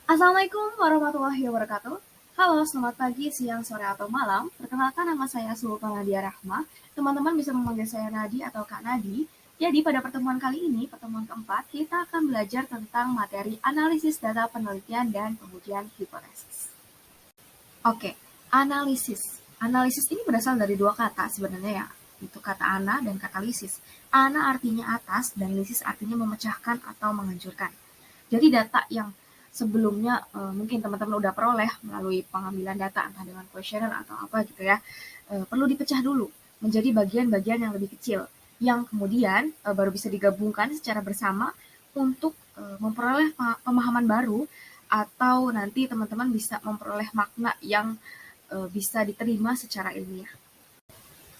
Assalamualaikum warahmatullahi wabarakatuh. Halo, selamat pagi, siang, sore, atau malam. Perkenalkan nama saya Sultan Nadia Rahma. Teman-teman bisa memanggil saya Nadi atau Kak Nadi. Jadi pada pertemuan kali ini, pertemuan keempat, kita akan belajar tentang materi analisis data penelitian dan pengujian hipotesis. Oke, analisis. Analisis ini berasal dari dua kata sebenarnya ya, itu kata ana dan kata lisis. Ana artinya atas dan lisis artinya memecahkan atau menghancurkan. Jadi data yang sebelumnya mungkin teman-teman udah peroleh melalui pengambilan data entah dengan kuesioner atau apa gitu ya, perlu dipecah dulu menjadi bagian-bagian yang lebih kecil yang kemudian baru bisa digabungkan secara bersama untuk memperoleh pemahaman baru atau nanti teman-teman bisa memperoleh makna yang bisa diterima secara ilmiah.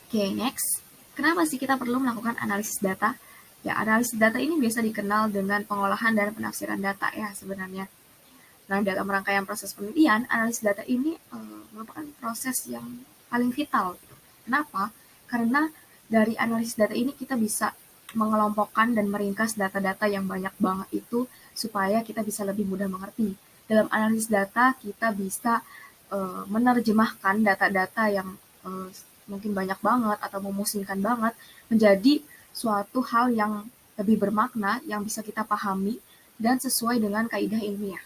Oke, next. Kenapa sih kita perlu melakukan analisis data? Ya, analisis data ini biasa dikenal dengan pengolahan dan penafsiran data ya sebenarnya. Nah, dalam rangkaian proses penelitian, analisis data ini merupakan proses yang paling vital. Gitu. Kenapa? Karena dari analisis data ini kita bisa mengelompokkan dan meringkas data-data yang banyak banget itu supaya kita bisa lebih mudah mengerti. Dalam analisis data, kita bisa menerjemahkan data-data yang mungkin banyak banget atau memusingkan banget menjadi suatu hal yang lebih bermakna yang bisa kita pahami dan sesuai dengan kaidah ilmiah.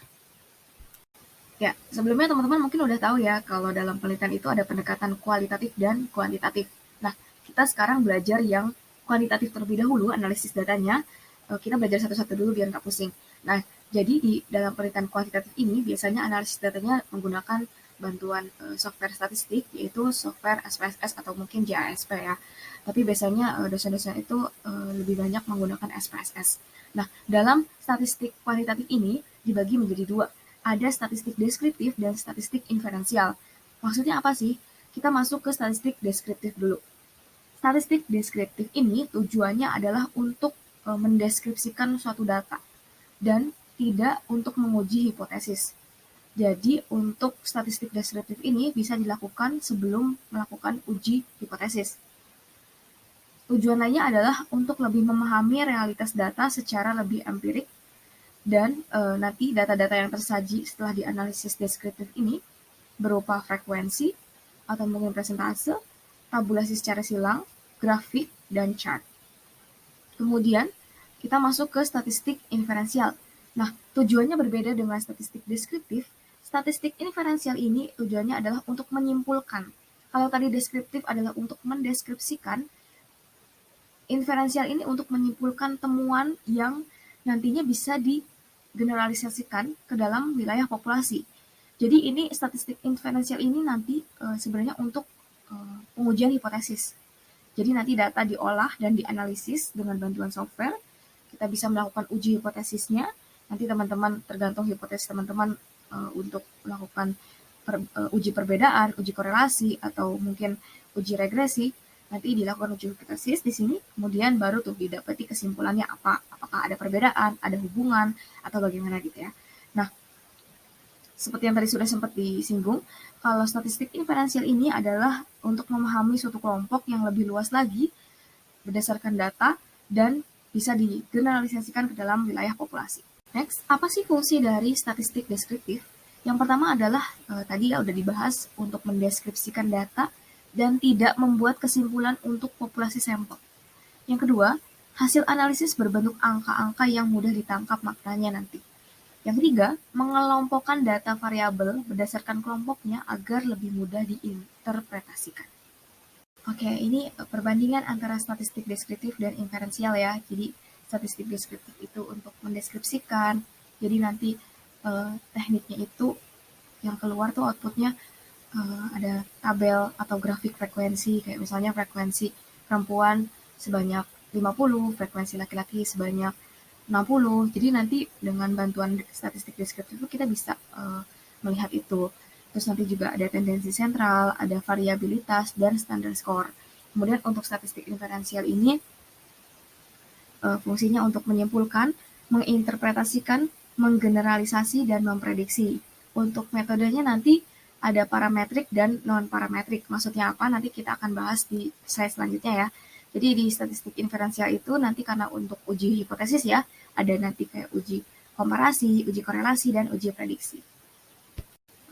Ya, sebelumnya teman-teman mungkin udah tahu ya kalau dalam penelitian itu ada pendekatan kualitatif dan kuantitatif. Nah, kita sekarang belajar yang kuantitatif terlebih dahulu, analisis datanya. Kita belajar satu-satu dulu biar nggak pusing. Nah, jadi di dalam penelitian kuantitatif ini biasanya analisis datanya menggunakan bantuan software statistik, yaitu software SPSS atau mungkin JASP ya. Tapi biasanya dosen-dosen itu lebih banyak menggunakan SPSS. Nah, dalam statistik kuantitatif ini dibagi menjadi dua, ada statistik deskriptif dan statistik inferensial. Maksudnya apa sih? Kita masuk ke statistik deskriptif dulu. Statistik deskriptif ini tujuannya adalah untuk mendeskripsikan suatu data dan tidak untuk menguji hipotesis. Jadi untuk statistik deskriptif ini bisa dilakukan sebelum melakukan uji hipotesis. Tujuan lainnya adalah untuk lebih memahami realitas data secara lebih empirik dan nanti data-data yang tersaji setelah dianalisis deskriptif ini berupa frekuensi atau mungkin presentase, tabulasi secara silang, grafik, dan chart. Kemudian kita masuk ke statistik inferensial. Nah, tujuannya berbeda dengan statistik deskriptif. Statistik inferensial ini tujuannya adalah untuk menyimpulkan. Kalau tadi deskriptif adalah untuk mendeskripsikan, inferensial ini untuk menyimpulkan temuan yang nantinya bisa digeneralisasikan ke dalam wilayah populasi. Jadi ini statistik inferensial ini nanti sebenarnya untuk pengujian hipotesis. Jadi nanti data diolah dan dianalisis dengan bantuan software. Kita bisa melakukan uji hipotesisnya. Nanti teman-teman tergantung hipotesis teman-teman untuk melakukan uji perbedaan, uji korelasi, atau mungkin uji regresi. Nanti dilakukan uji hipotesis di sini, kemudian baru tuh didapati kesimpulannya apa. Apakah ada perbedaan, ada hubungan, atau bagaimana gitu ya. Nah, seperti yang tadi sudah sempat disinggung, kalau statistik inferensial ini adalah untuk memahami suatu kelompok yang lebih luas lagi berdasarkan data dan bisa digeneralisasikan ke dalam wilayah populasi. Next, apa sih fungsi dari statistik deskriptif? Yang pertama adalah tadi ya udah dibahas untuk mendeskripsikan data dan tidak membuat kesimpulan untuk populasi sampel. Yang kedua, hasil analisis berbentuk angka-angka yang mudah ditangkap maknanya nanti. Yang ketiga, mengelompokkan data variabel berdasarkan kelompoknya agar lebih mudah diinterpretasikan. Oke, ini perbandingan antara statistik deskriptif dan inferensial ya. Jadi statistik deskriptif itu untuk mendeskripsikan. Jadi nanti tekniknya itu yang keluar tuh outputnya ada tabel atau grafik frekuensi. Kayak misalnya frekuensi perempuan sebanyak 50, frekuensi laki-laki sebanyak 60. Jadi nanti dengan bantuan statistik deskriptif itu kita bisa melihat itu. Terus nanti juga ada tendensi sentral, ada variabilitas, dan standar skor. Kemudian untuk statistik inferensial ini fungsinya untuk menyimpulkan, menginterpretasikan, menggeneralisasi, dan memprediksi. Untuk metodenya nanti ada parametrik dan non-parametrik. Maksudnya apa? Nanti kita akan bahas di slide selanjutnya ya. Jadi di statistik inferensial itu nanti karena untuk uji hipotesis ya, ada nanti kayak uji komparasi, uji korelasi, dan uji prediksi.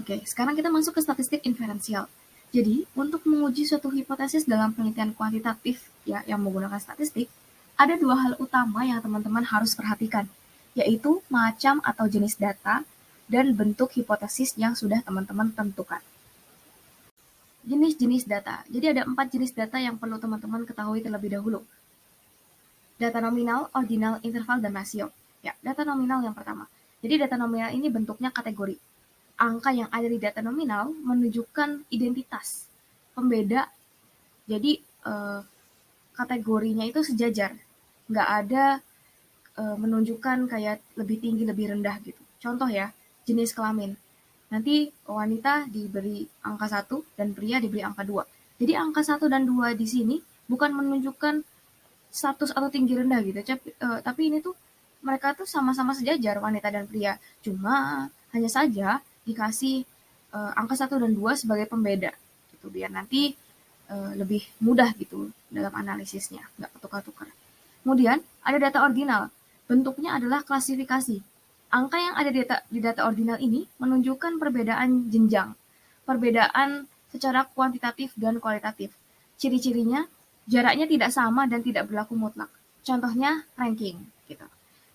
Oke, sekarang kita masuk ke statistik inferensial. Jadi, untuk menguji suatu hipotesis dalam penelitian kuantitatif ya yang menggunakan statistik, ada dua hal utama yang teman-teman harus perhatikan, yaitu macam atau jenis data dan bentuk hipotesis yang sudah teman-teman tentukan. Jenis-jenis data. Jadi ada 4 jenis data yang perlu teman-teman ketahui terlebih dahulu. Data nominal, ordinal, interval, dan rasio. Ya, data nominal yang pertama. Jadi data nominal ini bentuknya kategori. Angka yang ada di data nominal menunjukkan identitas pembeda. Jadi kategorinya itu sejajar, nggak ada menunjukkan kayak lebih tinggi lebih rendah gitu. Contoh ya, jenis kelamin. Nanti wanita diberi angka 1 dan pria diberi angka 2. Jadi angka 1 dan 2 di sini bukan menunjukkan status atau tinggi rendah gitu. Tapi ini tuh mereka tuh sama-sama sejajar wanita dan pria. Cuma hanya saja dikasih angka 1 dan 2 sebagai pembeda gitu biar nanti lebih mudah gitu dalam analisisnya, nggak ketukar-tukar. Kemudian ada data ordinal. Bentuknya adalah klasifikasi. Angka yang ada di data ordinal ini menunjukkan perbedaan jenjang, perbedaan secara kuantitatif dan kualitatif. Ciri-cirinya, jaraknya tidak sama dan tidak berlaku mutlak. Contohnya ranking. Gitu.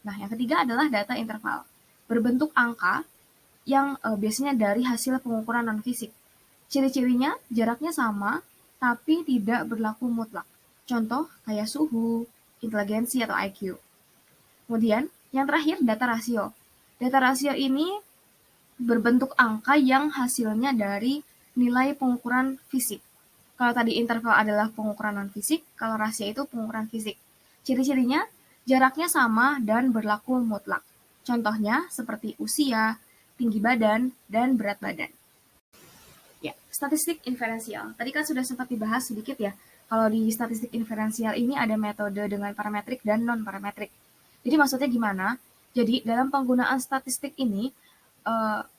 Nah, yang ketiga adalah data interval. Berbentuk angka yang biasanya dari hasil pengukuran non-fisik. Ciri-cirinya, jaraknya sama, tapi tidak berlaku mutlak. Contoh kayak suhu, inteligensi, atau IQ. Kemudian, yang terakhir, data rasio. Data rasio ini berbentuk angka yang hasilnya dari nilai pengukuran fisik. Kalau tadi interval adalah pengukuran non-fisik, kalau rasio itu pengukuran fisik. Ciri-cirinya, jaraknya sama dan berlaku mutlak. Contohnya seperti usia, tinggi badan, dan berat badan. Ya, statistik inferensial. Tadi kan sudah sempat dibahas sedikit ya. Kalau di statistik inferensial ini ada metode dengan parametrik dan non-parametrik. Jadi maksudnya gimana? Jadi dalam penggunaan statistik ini,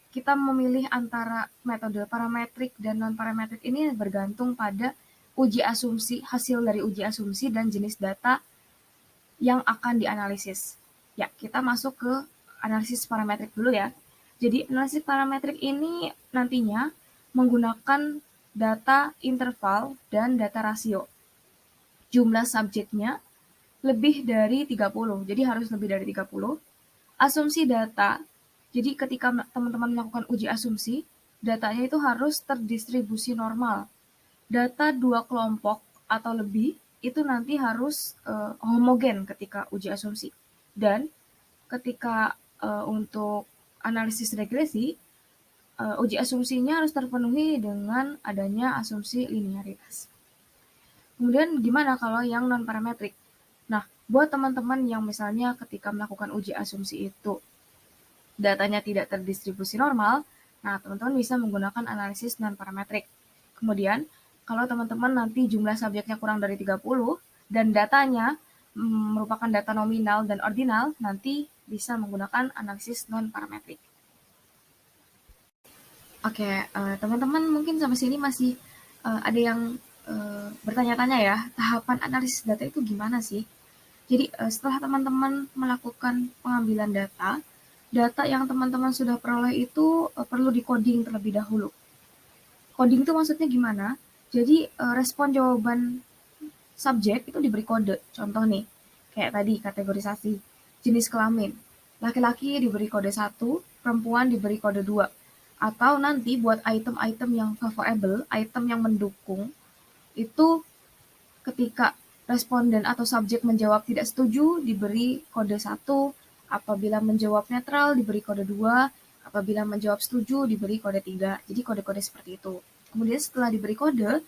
kita memilih antara metode parametrik dan non-parametrik ini bergantung pada uji asumsi, hasil dari uji asumsi dan jenis data yang akan dianalisis. Ya, kita masuk ke analisis parametrik dulu ya. Jadi analisis parametrik ini nantinya menggunakan data interval dan data rasio. Jumlah subjeknya lebih dari 30, jadi harus lebih dari 30. Asumsi data, jadi ketika teman-teman melakukan uji asumsi, datanya itu harus terdistribusi normal. Data dua kelompok atau lebih itu nanti harus homogen ketika uji asumsi. Dan ketika untuk analisis regresi, uji asumsinya harus terpenuhi dengan adanya asumsi linearitas. Kemudian gimana kalau yang non-parametrik? Nah, buat teman-teman yang misalnya ketika melakukan uji asumsi itu datanya tidak terdistribusi normal, nah teman-teman bisa menggunakan analisis non-parametrik. Kemudian, kalau teman-teman nanti jumlah subjeknya kurang dari 30 dan datanya merupakan data nominal dan ordinal, nanti bisa menggunakan analisis non-parametrik. Oke, teman-teman mungkin sampai sini masih ada yang bertanya-tanya ya, tahapan analisis data itu gimana sih? Jadi setelah teman-teman melakukan pengambilan data yang teman-teman sudah peroleh itu perlu di-coding terlebih dahulu. Coding itu maksudnya gimana? Jadi respon jawaban subjek itu diberi kode. Contoh nih, kayak tadi kategorisasi, jenis kelamin. Laki-laki diberi kode 1, perempuan diberi kode 2. Atau nanti buat item-item yang favorable, item yang mendukung, itu ketika responden atau subjek menjawab tidak setuju diberi kode 1, apabila menjawab netral diberi kode 2, apabila menjawab setuju diberi kode 3. Jadi kode-kode seperti itu. Kemudian setelah diberi kode,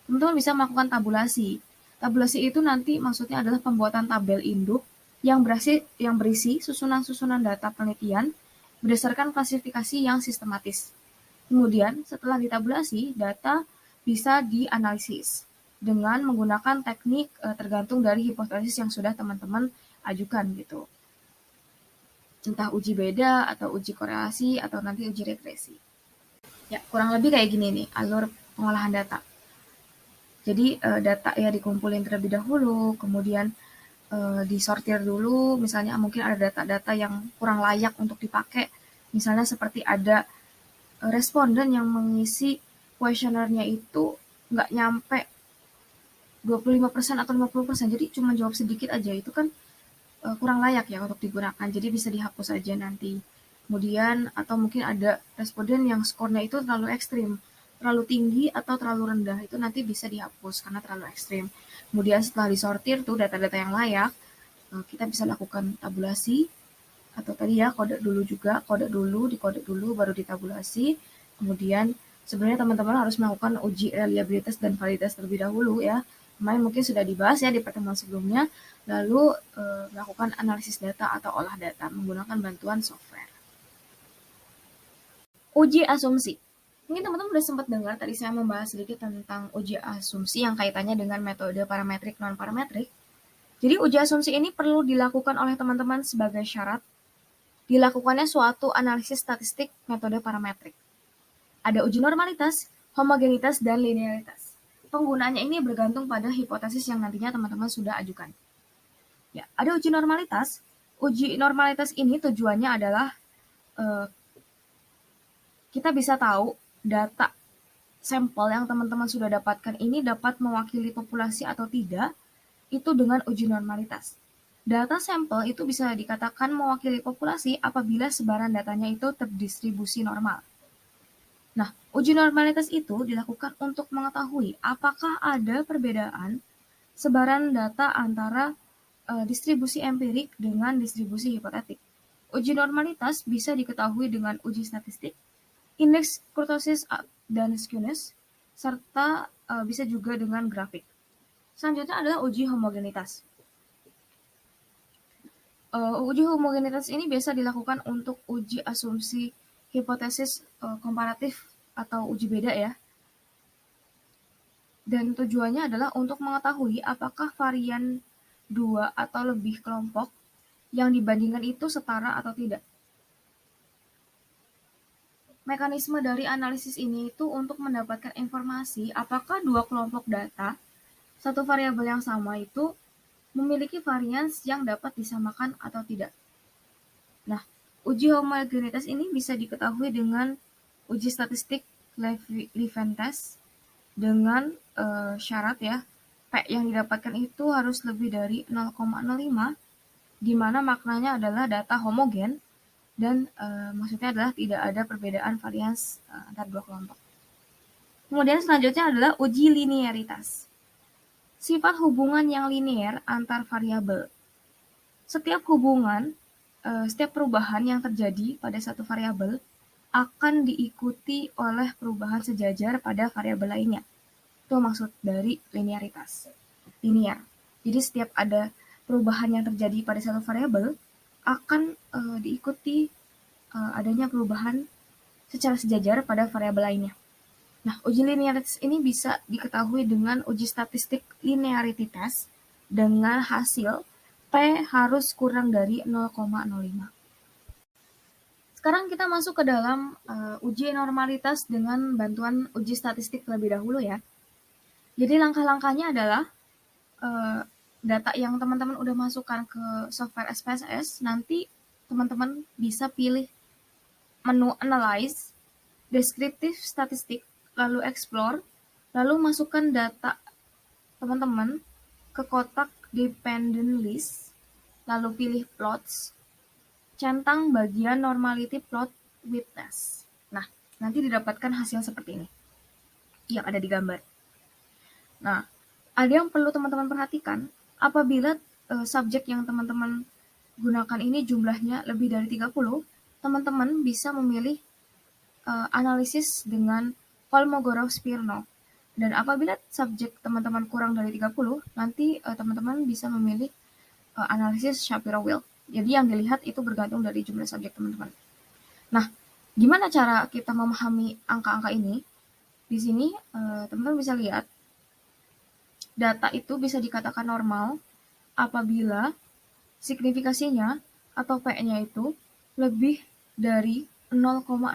teman-teman bisa melakukan tabulasi. Tabulasi itu nanti maksudnya adalah pembuatan tabel induk yang berisi susunan-susunan data penelitian berdasarkan klasifikasi yang sistematis. Kemudian setelah ditabulasi, data bisa dianalisis dengan menggunakan teknik tergantung dari hipotesis yang sudah teman-teman ajukan gitu. Entah uji beda atau uji korelasi atau nanti uji regresi. Ya, kurang lebih kayak gini nih alur pengolahan data. Jadi data ya dikumpulin terlebih dahulu, kemudian disortir dulu, misalnya mungkin ada data-data yang kurang layak untuk dipakai, misalnya seperti ada responden yang mengisi kuesionernya itu nggak nyampe 25% atau 50%, jadi cuma jawab sedikit aja, itu kan kurang layak ya untuk digunakan, jadi bisa dihapus aja nanti. Kemudian atau mungkin ada responden yang skornya itu terlalu ekstrim, terlalu tinggi atau terlalu rendah, itu nanti bisa dihapus karena terlalu ekstrim. Kemudian setelah disortir tuh data-data yang layak, kita bisa lakukan tabulasi, atau tadi ya kode dulu juga, dikode dulu, baru ditabulasi. Kemudian sebenarnya teman-teman harus melakukan uji reliabilitas dan validitas terlebih dahulu ya. Kemarin mungkin sudah dibahas ya di pertemuan sebelumnya, lalu melakukan analisis data atau olah data menggunakan bantuan software. Uji asumsi. Mungkin teman-teman sudah sempat dengar tadi saya membahas sedikit tentang uji asumsi yang kaitannya dengan metode parametrik non-parametrik. Jadi uji asumsi ini perlu dilakukan oleh teman-teman sebagai syarat dilakukannya suatu analisis statistik metode parametrik. Ada uji normalitas, homogenitas, dan linearitas. Penggunaannya ini bergantung pada hipotesis yang nantinya teman-teman sudah ajukan. Ya, ada uji normalitas. Uji normalitas ini tujuannya adalah kita bisa tahu data sampel yang teman-teman sudah dapatkan ini dapat mewakili populasi atau tidak, itu dengan uji normalitas. Data sampel itu bisa dikatakan mewakili populasi apabila sebaran datanya itu terdistribusi normal. Nah, uji normalitas itu dilakukan untuk mengetahui apakah ada perbedaan sebaran data antara distribusi empirik dengan distribusi hipotetik. Uji normalitas bisa diketahui dengan uji statistik, indeks kurtosis dan skewness, serta bisa juga dengan grafik. Selanjutnya adalah uji homogenitas. Uji homogenitas ini biasa dilakukan untuk uji asumsi hipotesis komparatif atau uji beda ya. Dan tujuannya adalah untuk mengetahui apakah varian 2 atau lebih kelompok yang dibandingkan itu setara atau tidak. Mekanisme dari analisis ini itu untuk mendapatkan informasi apakah dua kelompok data, satu variabel yang sama itu memiliki varians yang dapat disamakan atau tidak. Nah, uji homogenitas ini bisa diketahui dengan uji statistik Levin-test dengan syarat ya, P yang didapatkan itu harus lebih dari 0,05, di mana maknanya adalah data homogen dan maksudnya adalah tidak ada perbedaan varians antar dua kelompok. Kemudian selanjutnya adalah uji linearitas. Sifat hubungan yang linear antar variabel. Setiap perubahan yang terjadi pada satu variabel akan diikuti oleh perubahan sejajar pada variabel lainnya. Itu maksud dari linearitas. Linear. Jadi setiap ada perubahan yang terjadi pada satu variabel akan diikuti adanya perubahan secara sejajar pada variabel lainnya. Nah, uji linearitas ini bisa diketahui dengan uji statistik linearity test dengan hasil P harus kurang dari 0,05. Sekarang kita masuk ke dalam uji normalitas dengan bantuan uji statistik terlebih dahulu ya. Jadi langkah-langkahnya adalah data yang teman-teman udah masukkan ke software SPSS, nanti teman-teman bisa pilih menu Analyze, Descriptive Statistik, lalu Explore, lalu masukkan data teman-teman ke kotak Dependent List, lalu pilih Plots, centang bagian Normality Plot with Test. Nah, nanti didapatkan hasil seperti ini yang ada di gambar. Nah, ada yang perlu teman-teman perhatikan, apabila subjek yang teman-teman gunakan ini jumlahnya lebih dari 30, teman-teman bisa memilih analisis dengan Kolmogorov-Smirnov. Dan apabila subjek teman-teman kurang dari 30, nanti teman-teman bisa memilih analisis Shapiro-Wilk. Jadi yang dilihat itu bergantung dari jumlah subjek teman-teman. Nah, gimana cara kita memahami angka-angka ini? Di sini teman-teman bisa lihat data itu bisa dikatakan normal apabila signifikasinya atau P-nya itu lebih dari 0,05.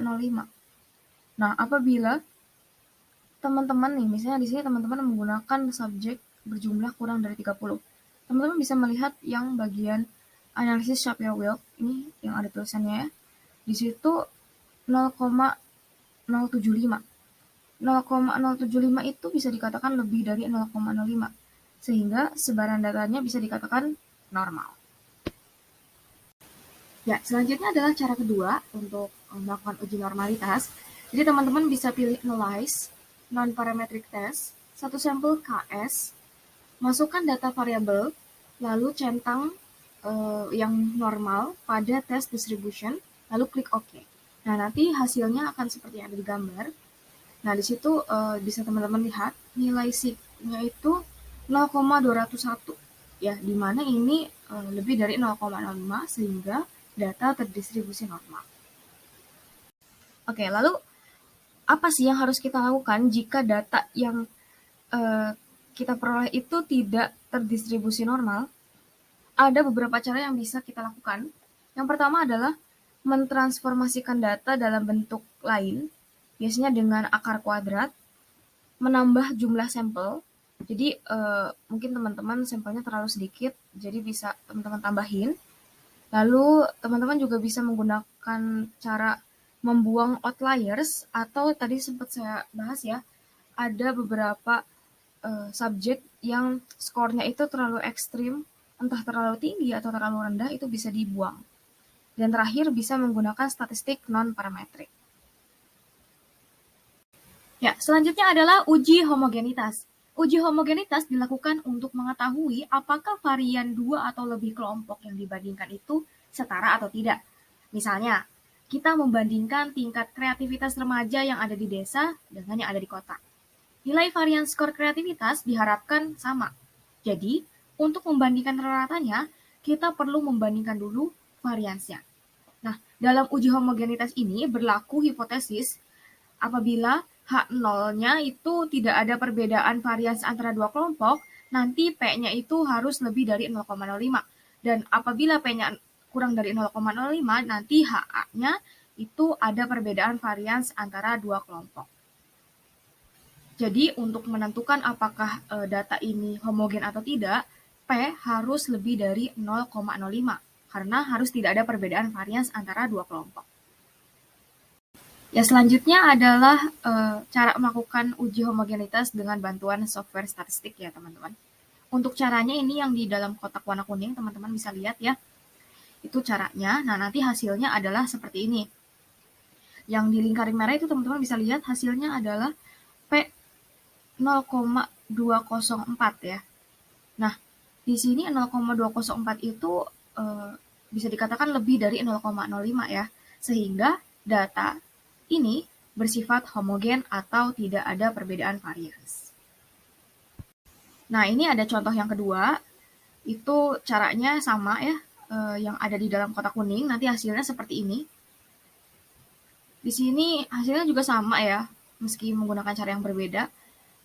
Nah, apabila teman-teman nih, misalnya di sini teman-teman menggunakan subjek berjumlah kurang dari 30. teman-teman bisa melihat yang bagian analisis Shapiro-Wilk, ini yang ada tulisannya ya. Di situ 0,075. 0,075 itu bisa dikatakan lebih dari 0,05, sehingga sebaran datanya bisa dikatakan normal. Ya, selanjutnya adalah cara kedua untuk melakukan uji normalitas. Jadi teman-teman bisa pilih analyze, non-parametric test, satu sampel KS, masukkan data variabel, lalu centang yang normal pada test distribution, lalu klik OK. Nah, nanti hasilnya akan seperti yang ada di gambar. Nah, di situ bisa teman-teman lihat nilai sigma itu 0,201. Ya, di mana ini lebih dari 0,05 sehingga data terdistribusi normal. Oke, lalu apa sih yang harus kita lakukan jika data yang kita peroleh itu tidak terdistribusi normal? Ada beberapa cara yang bisa kita lakukan. Yang pertama adalah mentransformasikan data dalam bentuk lain, biasanya dengan akar kuadrat, menambah jumlah sampel. Jadi mungkin teman-teman sampelnya terlalu sedikit, jadi bisa teman-teman tambahin. Lalu teman-teman juga bisa menggunakan cara membuang outliers, atau tadi sempat saya bahas ya, ada beberapa subjek yang skornya itu terlalu ekstrim, entah terlalu tinggi atau terlalu rendah, itu bisa dibuang. Dan terakhir bisa menggunakan statistik non-parametrik. Ya, selanjutnya adalah uji homogenitas. Uji homogenitas dilakukan untuk mengetahui apakah varian dua atau lebih kelompok yang dibandingkan itu setara atau tidak. Misalnya, kita membandingkan tingkat kreativitas remaja yang ada di desa dengan yang ada di kota. Nilai varian skor kreativitas diharapkan sama. Jadi, untuk membandingkan rata-ratanya, kita perlu membandingkan dulu variansnya. Nah, dalam uji homogenitas ini berlaku hipotesis apabila H0-nya itu tidak ada perbedaan varians antara dua kelompok, nanti P-nya itu harus lebih dari 0,05. Dan apabila P-nya kurang dari 0,05, nanti HA-nya itu ada perbedaan varians antara dua kelompok. Jadi untuk menentukan apakah data ini homogen atau tidak, P harus lebih dari 0,05 karena harus tidak ada perbedaan varians antara dua kelompok. Ya, selanjutnya adalah cara melakukan uji homogenitas dengan bantuan software statistik ya teman-teman. Untuk caranya ini yang di dalam kotak warna kuning teman-teman bisa lihat ya. Itu caranya. Nah, nanti hasilnya adalah seperti ini. Yang di lingkaran merah itu teman-teman bisa lihat hasilnya adalah P 0,204 ya. Nah, di sini 0,204 itu bisa dikatakan lebih dari 0,05 ya. Sehingga data ini bersifat homogen atau tidak ada perbedaan varians. Nah, ini ada contoh yang kedua. Itu caranya sama ya, yang ada di dalam kotak kuning. Nanti hasilnya seperti ini. Di sini hasilnya juga sama ya, meski menggunakan cara yang berbeda.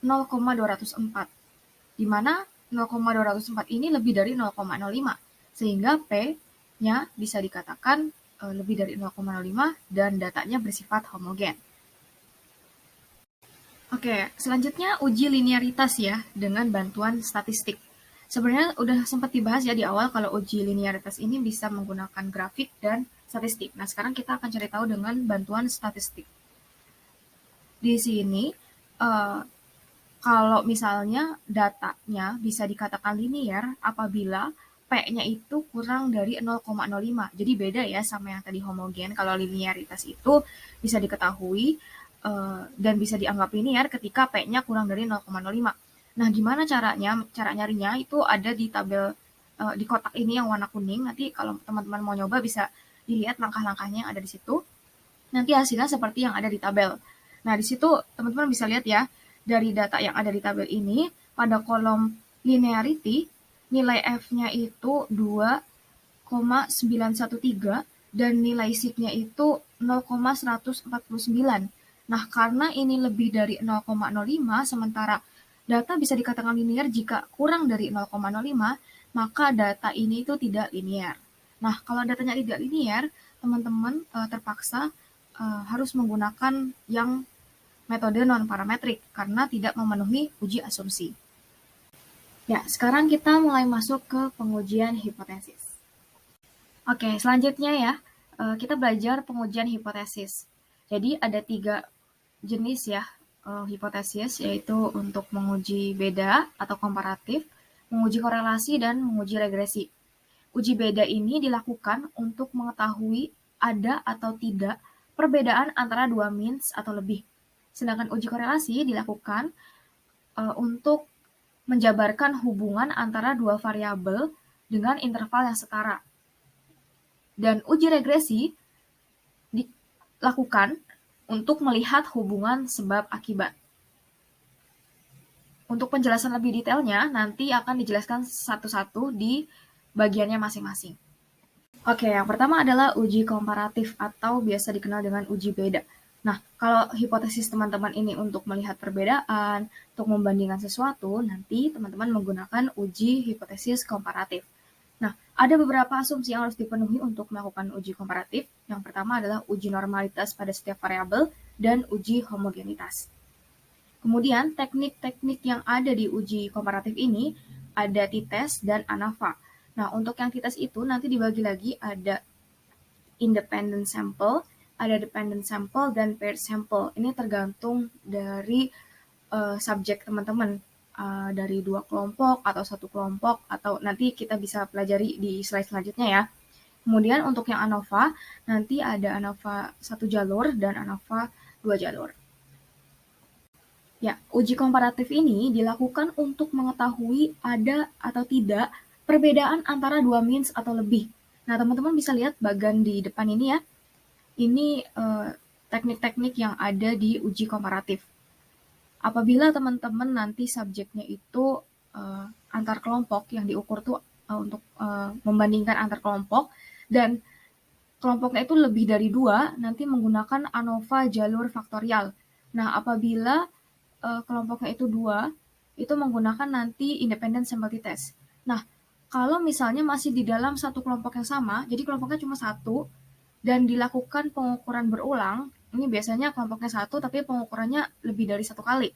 0,204. Di mana 0,204 ini lebih dari 0,05. Sehingga P-nya bisa dikatakan lebih dari 0,05 dan datanya bersifat homogen. Oke, selanjutnya uji linearitas ya dengan bantuan statistik. Sebenarnya udah sempat dibahas ya di awal kalau uji linearitas ini bisa menggunakan grafik dan statistik. Nah, sekarang kita akan cari tahu dengan bantuan statistik. Di sini kalau misalnya datanya bisa dikatakan linear apabila P-nya itu kurang dari 0,05. Jadi beda ya sama yang tadi homogen. Kalau linearitas itu bisa diketahui dan bisa dianggap linear ketika P-nya kurang dari 0,05. Nah, gimana caranya? Cara nyarinya itu ada di tabel di kotak ini yang warna kuning. Nanti kalau teman-teman mau nyoba bisa dilihat langkah-langkahnya yang ada di situ. Nanti hasilnya seperti yang ada di tabel. Nah, di situ teman-teman bisa lihat ya, dari data yang ada di tabel ini, pada kolom linearity, nilai F-nya itu 2,913 dan nilai sig-nya itu 0,149. Nah, karena ini lebih dari 0,05, sementara data bisa dikatakan linear jika kurang dari 0,05, maka data ini itu tidak linear. Nah, kalau datanya tidak linear, teman-teman terpaksa harus menggunakan yang metode non-parametrik karena tidak memenuhi uji asumsi. Ya, sekarang kita mulai masuk ke pengujian hipotesis. Oke, selanjutnya ya, kita belajar pengujian hipotesis. Jadi ada 3 jenis ya hipotesis, yaitu untuk menguji beda atau komparatif, menguji korelasi, dan menguji regresi. Uji beda ini dilakukan untuk mengetahui ada atau tidak perbedaan antara dua means atau lebih. Sedangkan uji korelasi dilakukan untuk menjabarkan hubungan antara dua variabel dengan interval yang setara. Dan uji regresi dilakukan untuk melihat hubungan sebab akibat. Untuk penjelasan lebih detailnya, nanti akan dijelaskan satu-satu di bagiannya masing-masing. Oke, yang pertama adalah uji komparatif atau biasa dikenal dengan uji beda. Nah, kalau hipotesis teman-teman ini untuk melihat perbedaan, untuk membandingkan sesuatu, nanti teman-teman menggunakan uji hipotesis komparatif. Nah, ada beberapa asumsi yang harus dipenuhi untuk melakukan uji komparatif. Yang pertama adalah uji normalitas pada setiap variabel dan uji homogenitas. Kemudian, teknik-teknik yang ada di uji komparatif ini ada t-test dan ANAVA. Nah, untuk yang t-test itu nanti dibagi lagi ada independent sample, ada dependent sample, dan paired sample. Ini tergantung dari subjek teman-teman, dari 2 kelompok atau 1 kelompok, atau nanti kita bisa pelajari di slide selanjutnya ya. Kemudian untuk yang ANOVA, nanti ada ANOVA 1 jalur dan ANOVA 2 jalur. Ya, uji komparatif ini dilakukan untuk mengetahui ada atau tidak perbedaan antara dua means atau lebih. Nah, teman-teman bisa lihat bagian di depan ini ya. Ini teknik-teknik yang ada di uji komparatif. Apabila teman-teman nanti subjeknya itu antar kelompok yang diukur tuh untuk membandingkan antar kelompok, dan kelompoknya itu lebih dari 2, nanti menggunakan ANOVA jalur faktorial. Nah, apabila kelompoknya itu 2, itu menggunakan nanti independent sample t-test. Nah, kalau misalnya masih di dalam satu kelompok yang sama, jadi kelompoknya cuma 1, dan dilakukan pengukuran berulang, ini biasanya kelompoknya 1, tapi pengukurannya lebih dari 1 kali.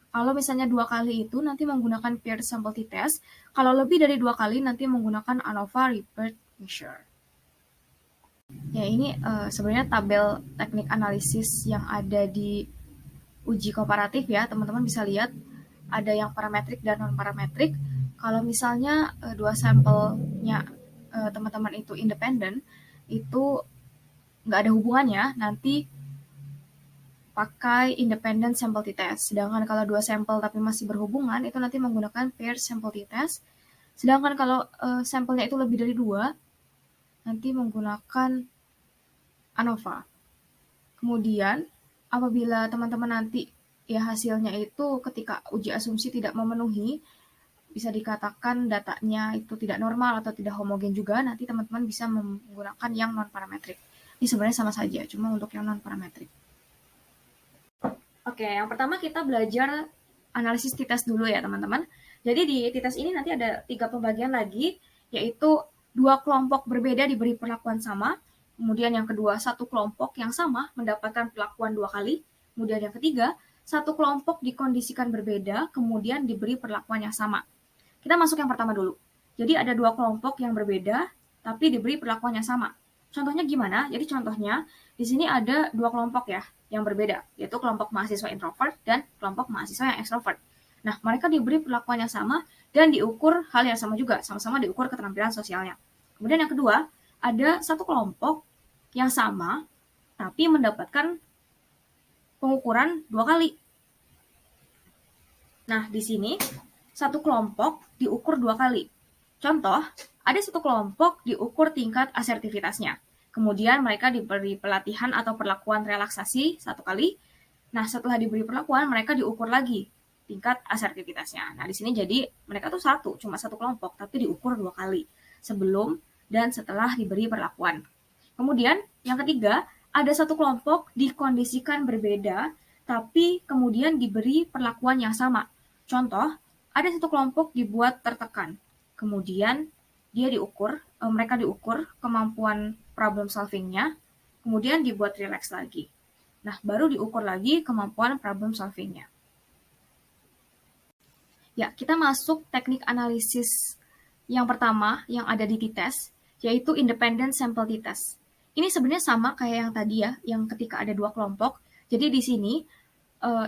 Kalau misalnya 2 kali itu nanti menggunakan paired sample t-test, kalau lebih dari 2 kali nanti menggunakan ANOVA repeat measure. Ya, ini sebenarnya tabel teknik analisis yang ada di uji komparatif ya, teman-teman bisa lihat ada yang parametrik dan non-parametrik. Kalau misalnya 2 sampelnya teman-teman itu independen, itu nggak ada hubungannya, nanti pakai independent sample t-test. Sedangkan kalau 2 sampel tapi masih berhubungan, itu nanti menggunakan paired sample t-test. Sedangkan kalau sampelnya itu lebih dari 2, nanti menggunakan ANOVA. Kemudian, apabila teman-teman nanti ya hasilnya itu ketika uji asumsi tidak memenuhi, bisa dikatakan datanya itu tidak normal atau tidak homogen juga, nanti teman-teman bisa menggunakan yang non-parametrik. Ini sebenarnya sama saja, cuma untuk yang non-parametrik. Oke, yang pertama kita belajar analisis t-test dulu ya teman-teman. Jadi di t-test ini nanti ada 3 pembagian lagi, yaitu 2 kelompok berbeda diberi perlakuan sama, kemudian yang kedua 1 kelompok yang sama mendapatkan perlakuan 2 kali, kemudian yang ketiga 1 kelompok dikondisikan berbeda, kemudian diberi perlakuan yang sama. Kita masuk yang pertama dulu. Jadi ada 2 kelompok yang berbeda, tapi diberi perlakuan yang sama. Contohnya gimana? Jadi contohnya di sini ada 2 kelompok ya yang berbeda, yaitu kelompok mahasiswa introvert dan kelompok mahasiswa yang extrovert. Nah, mereka diberi perlakuan yang sama dan diukur hal yang sama juga, sama-sama diukur keterampilan sosialnya. Kemudian yang kedua, ada 1 kelompok yang sama, tapi mendapatkan pengukuran 2 kali. Nah, di sini 1 kelompok diukur 2 kali. Contoh, ada 1 kelompok diukur tingkat asertivitasnya. Kemudian mereka diberi pelatihan atau perlakuan relaksasi 1 kali. Nah, setelah diberi perlakuan, mereka diukur lagi tingkat asertivitasnya. Nah, di sini jadi mereka tuh cuma 1 kelompok, tapi diukur 2 kali. Sebelum dan setelah diberi perlakuan. Kemudian, yang ketiga, ada 1 kelompok dikondisikan berbeda, tapi kemudian diberi perlakuan yang sama. Contoh, ada 1 kelompok dibuat tertekan. Kemudian mereka diukur kemampuan problem solving-nya, kemudian dibuat relax lagi. Nah, baru diukur lagi kemampuan problem solving-nya. Ya, kita masuk teknik analisis yang pertama yang ada di t-test, yaitu independent sample t-test. Ini sebenarnya sama kayak yang tadi ya, yang ketika ada dua kelompok. Jadi di sini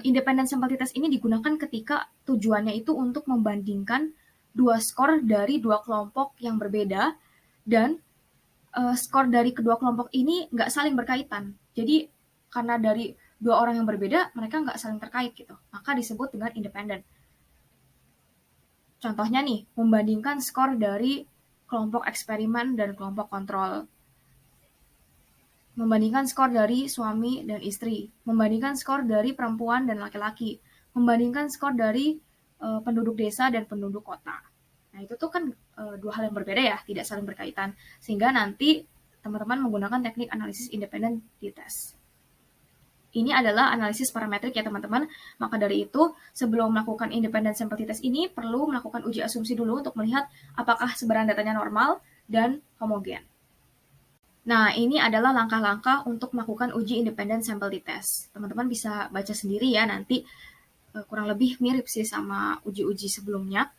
independent sample t-test ini digunakan ketika tujuannya itu untuk membandingkan dua skor dari dua kelompok yang berbeda, dan skor dari kedua kelompok ini nggak saling berkaitan. Jadi karena dari dua orang yang berbeda, mereka nggak saling terkait gitu. Maka disebut dengan independent. Contohnya nih, membandingkan skor dari kelompok eksperimen dan kelompok kontrol. Membandingkan skor dari suami dan istri. Membandingkan skor dari perempuan dan laki-laki. Membandingkan skor dari penduduk desa dan penduduk kota. Nah, itu tuh kan dua hal yang berbeda ya, tidak saling berkaitan. Sehingga nanti teman-teman menggunakan teknik analisis independent t-test. Ini adalah analisis parametrik ya teman-teman. Maka dari itu, sebelum melakukan independent sample t-test ini, perlu melakukan uji asumsi dulu untuk melihat apakah sebaran datanya normal dan homogen. Nah, ini adalah langkah-langkah untuk melakukan uji independent sample t-test. Teman-teman bisa baca sendiri ya, nanti kurang lebih mirip sih sama uji-uji sebelumnya.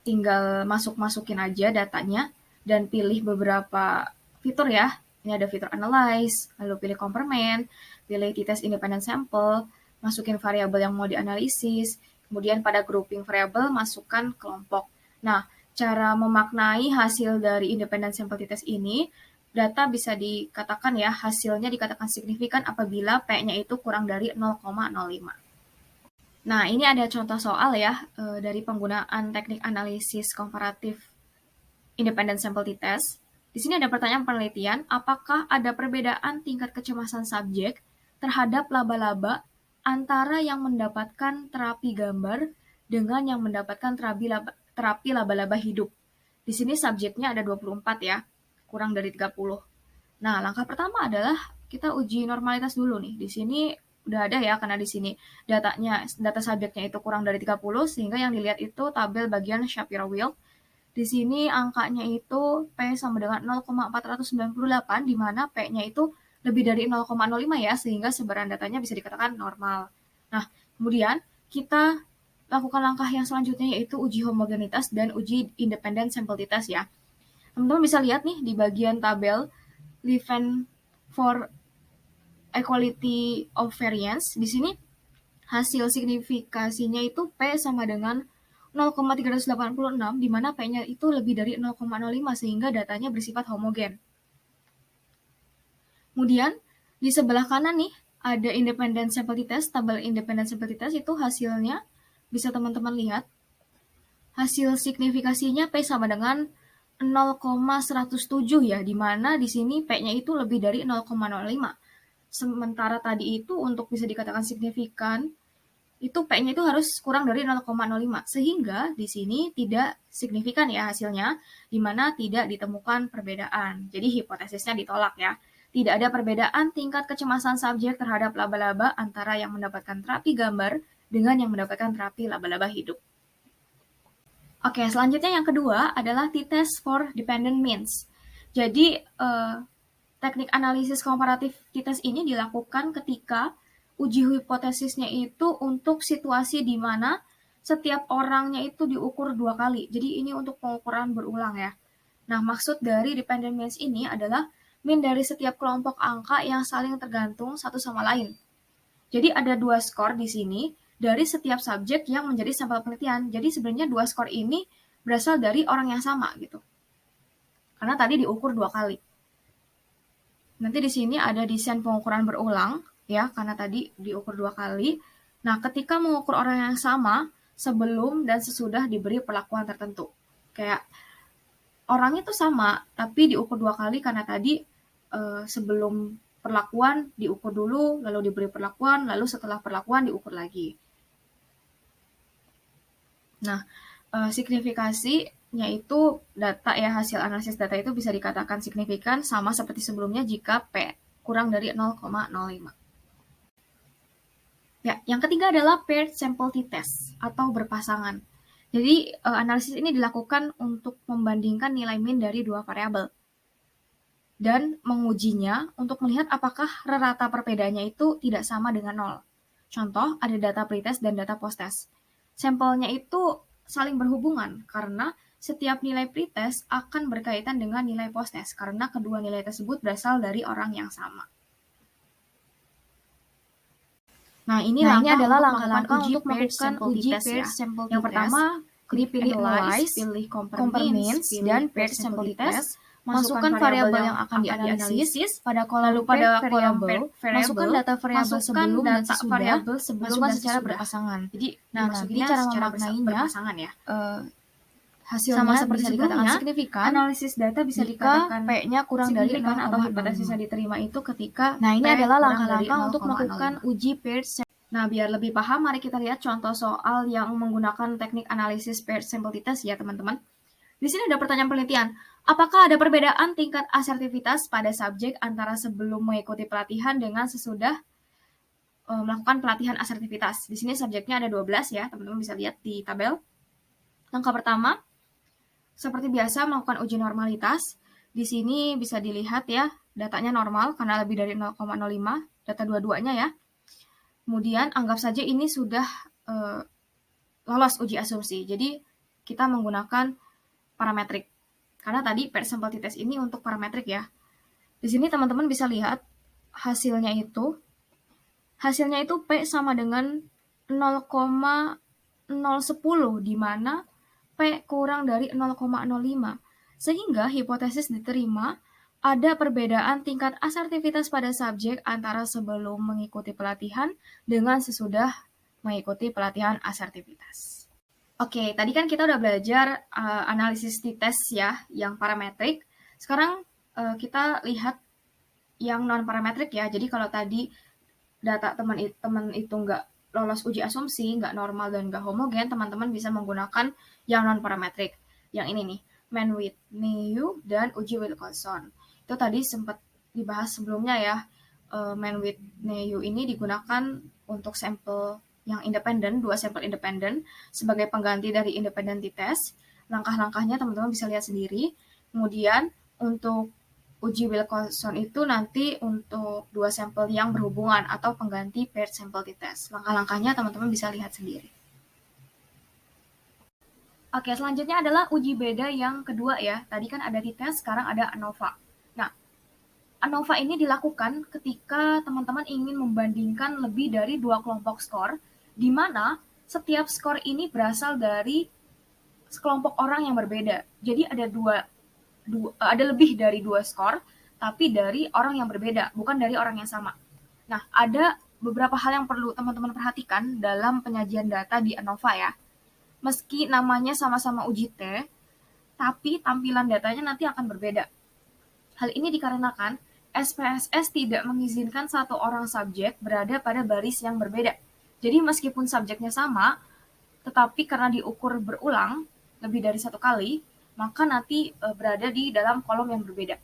Tinggal masukin aja datanya dan pilih beberapa fitur ya. Ini ada fitur analyze, lalu pilih complement, pilih t-test independent sample, masukin variabel yang mau dianalisis, kemudian pada grouping variabel masukkan kelompok. Nah, cara memaknai hasil dari independent sample t-test ini, data bisa dikatakan ya, hasilnya dikatakan signifikan apabila P-nya itu kurang dari 0,05. Nah, ini ada contoh soal ya dari penggunaan teknik analisis komparatif independent sample t-test. Di sini ada pertanyaan penelitian, apakah ada perbedaan tingkat kecemasan subjek terhadap laba-laba antara yang mendapatkan terapi gambar dengan yang mendapatkan terapi laba-laba hidup. Di sini subjeknya ada 24 ya, kurang dari 30. Nah, langkah pertama adalah kita uji normalitas dulu nih. Di sini udah ada ya, karena di sini data subjeknya itu kurang dari 30, sehingga yang dilihat itu tabel bagian Shapiro-Wilk. Di sini angkanya itu P sama dengan 0,498, di mana P-nya itu lebih dari 0,05 ya, sehingga sebaran datanya bisa dikatakan normal. Nah, kemudian kita lakukan langkah yang selanjutnya, yaitu uji homogenitas dan uji independent sample t-test ya. Teman-teman bisa lihat nih di bagian tabel Leven for equality of variance. Di sini hasil signifikasinya itu P sama dengan 0,386, di mana P-nya itu lebih dari 0,05 sehingga datanya bersifat homogen. Kemudian di sebelah kanan nih ada independent sample t-test, tabel independent sample t-test itu hasilnya bisa teman-teman lihat. Hasil signifikasinya P sama dengan 0,107 ya, di mana di sini P-nya itu lebih dari 0,05. Sementara tadi itu untuk bisa dikatakan signifikan, itu P-nya itu harus kurang dari 0,05, sehingga di sini tidak signifikan ya hasilnya, di mana tidak ditemukan perbedaan. Jadi hipotesisnya ditolak ya. Tidak ada perbedaan tingkat kecemasan subjek terhadap laba-laba antara yang mendapatkan terapi gambar dengan yang mendapatkan terapi laba-laba hidup. Oke, selanjutnya yang kedua adalah t-test for dependent means. Jadi, teknik analisis komparatif t-test ini dilakukan ketika uji hipotesisnya itu untuk situasi di mana setiap orangnya itu diukur 2 kali. Jadi ini untuk pengukuran berulang ya. Nah, maksud dari dependent means ini adalah mean dari setiap kelompok angka yang saling tergantung satu sama lain. Jadi ada 2 skor di sini dari setiap subjek yang menjadi sampel penelitian. Jadi sebenarnya 2 skor ini berasal dari orang yang sama gitu. Karena tadi diukur 2 kali. Nanti di sini ada desain pengukuran berulang ya, karena tadi diukur 2 kali. Nah, ketika mengukur orang yang sama sebelum dan sesudah diberi perlakuan tertentu. Kayak orangnya itu sama, tapi diukur 2 kali karena tadi sebelum perlakuan diukur dulu, lalu diberi perlakuan, lalu setelah perlakuan diukur lagi. Nah, signifikasinya itu data ya, hasil analisis data itu bisa dikatakan signifikan sama seperti sebelumnya jika P kurang dari 0,05. Ya, yang ketiga adalah paired sample t-test atau berpasangan. Jadi, analisis ini dilakukan untuk membandingkan nilai mean dari dua variabel dan mengujinya untuk melihat apakah rata perbedaannya itu tidak sama dengan 0. Contoh, ada data pretest dan data posttest. Sampelnya itu saling berhubungan karena setiap nilai pretest akan berkaitan dengan nilai posttest karena kedua nilai tersebut berasal dari orang yang sama. Nah, ini adalah langkah-langkah untuk melakukan uji paired sample test. Yang pertama, jadi pilih analyze, pilih compare means, dan paired sample test. Masukkan variabel yang akan dianalisis pada kolom pada variabel, masukkan data variabel sebelum dan sesudah, masukkan secara berpasangan. Jadi, nanti cara memaknainya ya. Hasilnya Sama seperti bisa dikatakan sebelumnya, signifikan, analisis data bisa jika dikatakan P-nya kurang dari 0, atau hipotesis yang diterima itu ketika P adalah kurang langkah-langkah dari untuk 0,05. melakukan uji paired sample. Nah, biar lebih paham, mari kita lihat contoh soal yang menggunakan teknik analisis paired sample test ya, teman-teman. Di sini ada pertanyaan penelitian. Apakah ada perbedaan tingkat asertivitas pada subjek antara sebelum mengikuti pelatihan dengan sesudah melakukan pelatihan asertivitas? Di sini subjeknya ada 12 ya, teman-teman bisa lihat di tabel. Langkah pertama, seperti biasa melakukan uji normalitas. Di sini bisa dilihat ya, datanya normal karena lebih dari 0,05, data dua-duanya ya. Kemudian anggap saja ini sudah lolos uji asumsi. Jadi kita menggunakan parametrik. Karena tadi paired sample test ini untuk parametrik ya. Di sini teman-teman bisa lihat hasilnya itu P sama dengan 0,010, di mana P kurang dari 0,05. Sehingga hipotesis diterima ada perbedaan tingkat asertivitas pada subjek antara sebelum mengikuti pelatihan dengan sesudah mengikuti pelatihan asertivitas. Oke, tadi kan kita udah belajar analisis t-test ya, yang parametrik. Sekarang kita lihat yang non-parametrik ya. Jadi kalau tadi data teman itu nggak lolos uji asumsi, nggak normal dan nggak homogen, teman-teman bisa menggunakan yang non-parametrik. Yang ini nih, Mann-Whitney, Neu, dan uji Wilkinson. Itu tadi sempat dibahas sebelumnya ya. Mann-Whitney, Neu ini digunakan untuk sampel yang independen, 2 sampel independen, sebagai pengganti dari independent t-test. Langkah-langkahnya teman-teman bisa lihat sendiri. Kemudian untuk uji Wilkinson itu nanti untuk 2 sampel yang berhubungan atau pengganti paired sample t-test. Langkah-langkahnya teman-teman bisa lihat sendiri. Oke, selanjutnya adalah uji beda yang kedua ya. Tadi kan ada t-test, sekarang ada ANOVA. Nah, ANOVA ini dilakukan ketika teman-teman ingin membandingkan lebih dari 2 kelompok skor, di mana setiap skor ini berasal dari sekelompok orang yang berbeda. Jadi ada lebih dari 2 skor, tapi dari orang yang berbeda, bukan dari orang yang sama. Nah, ada beberapa hal yang perlu teman-teman perhatikan dalam penyajian data di ANOVA ya. Meski namanya sama-sama uji T, tapi tampilan datanya nanti akan berbeda. Hal ini dikarenakan SPSS tidak mengizinkan satu orang subjek berada pada baris yang berbeda. Jadi meskipun subjeknya sama, tetapi karena diukur berulang lebih dari 1 kali, maka nanti berada di dalam kolom yang berbeda.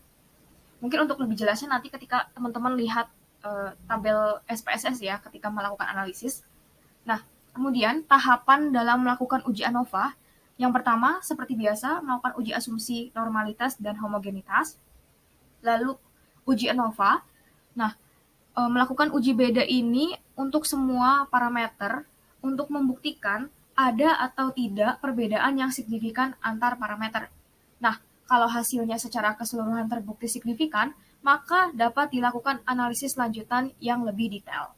Mungkin untuk lebih jelasnya nanti ketika teman-teman lihat tabel SPSS ya ketika melakukan analisis. Nah, kemudian tahapan dalam melakukan uji ANOVA, yang pertama seperti biasa melakukan uji asumsi normalitas dan homogenitas, lalu uji ANOVA. Nah, melakukan uji beda ini untuk semua parameter untuk membuktikan ada atau tidak perbedaan yang signifikan antar parameter. Nah, kalau hasilnya secara keseluruhan terbukti signifikan, maka dapat dilakukan analisis lanjutan yang lebih detail.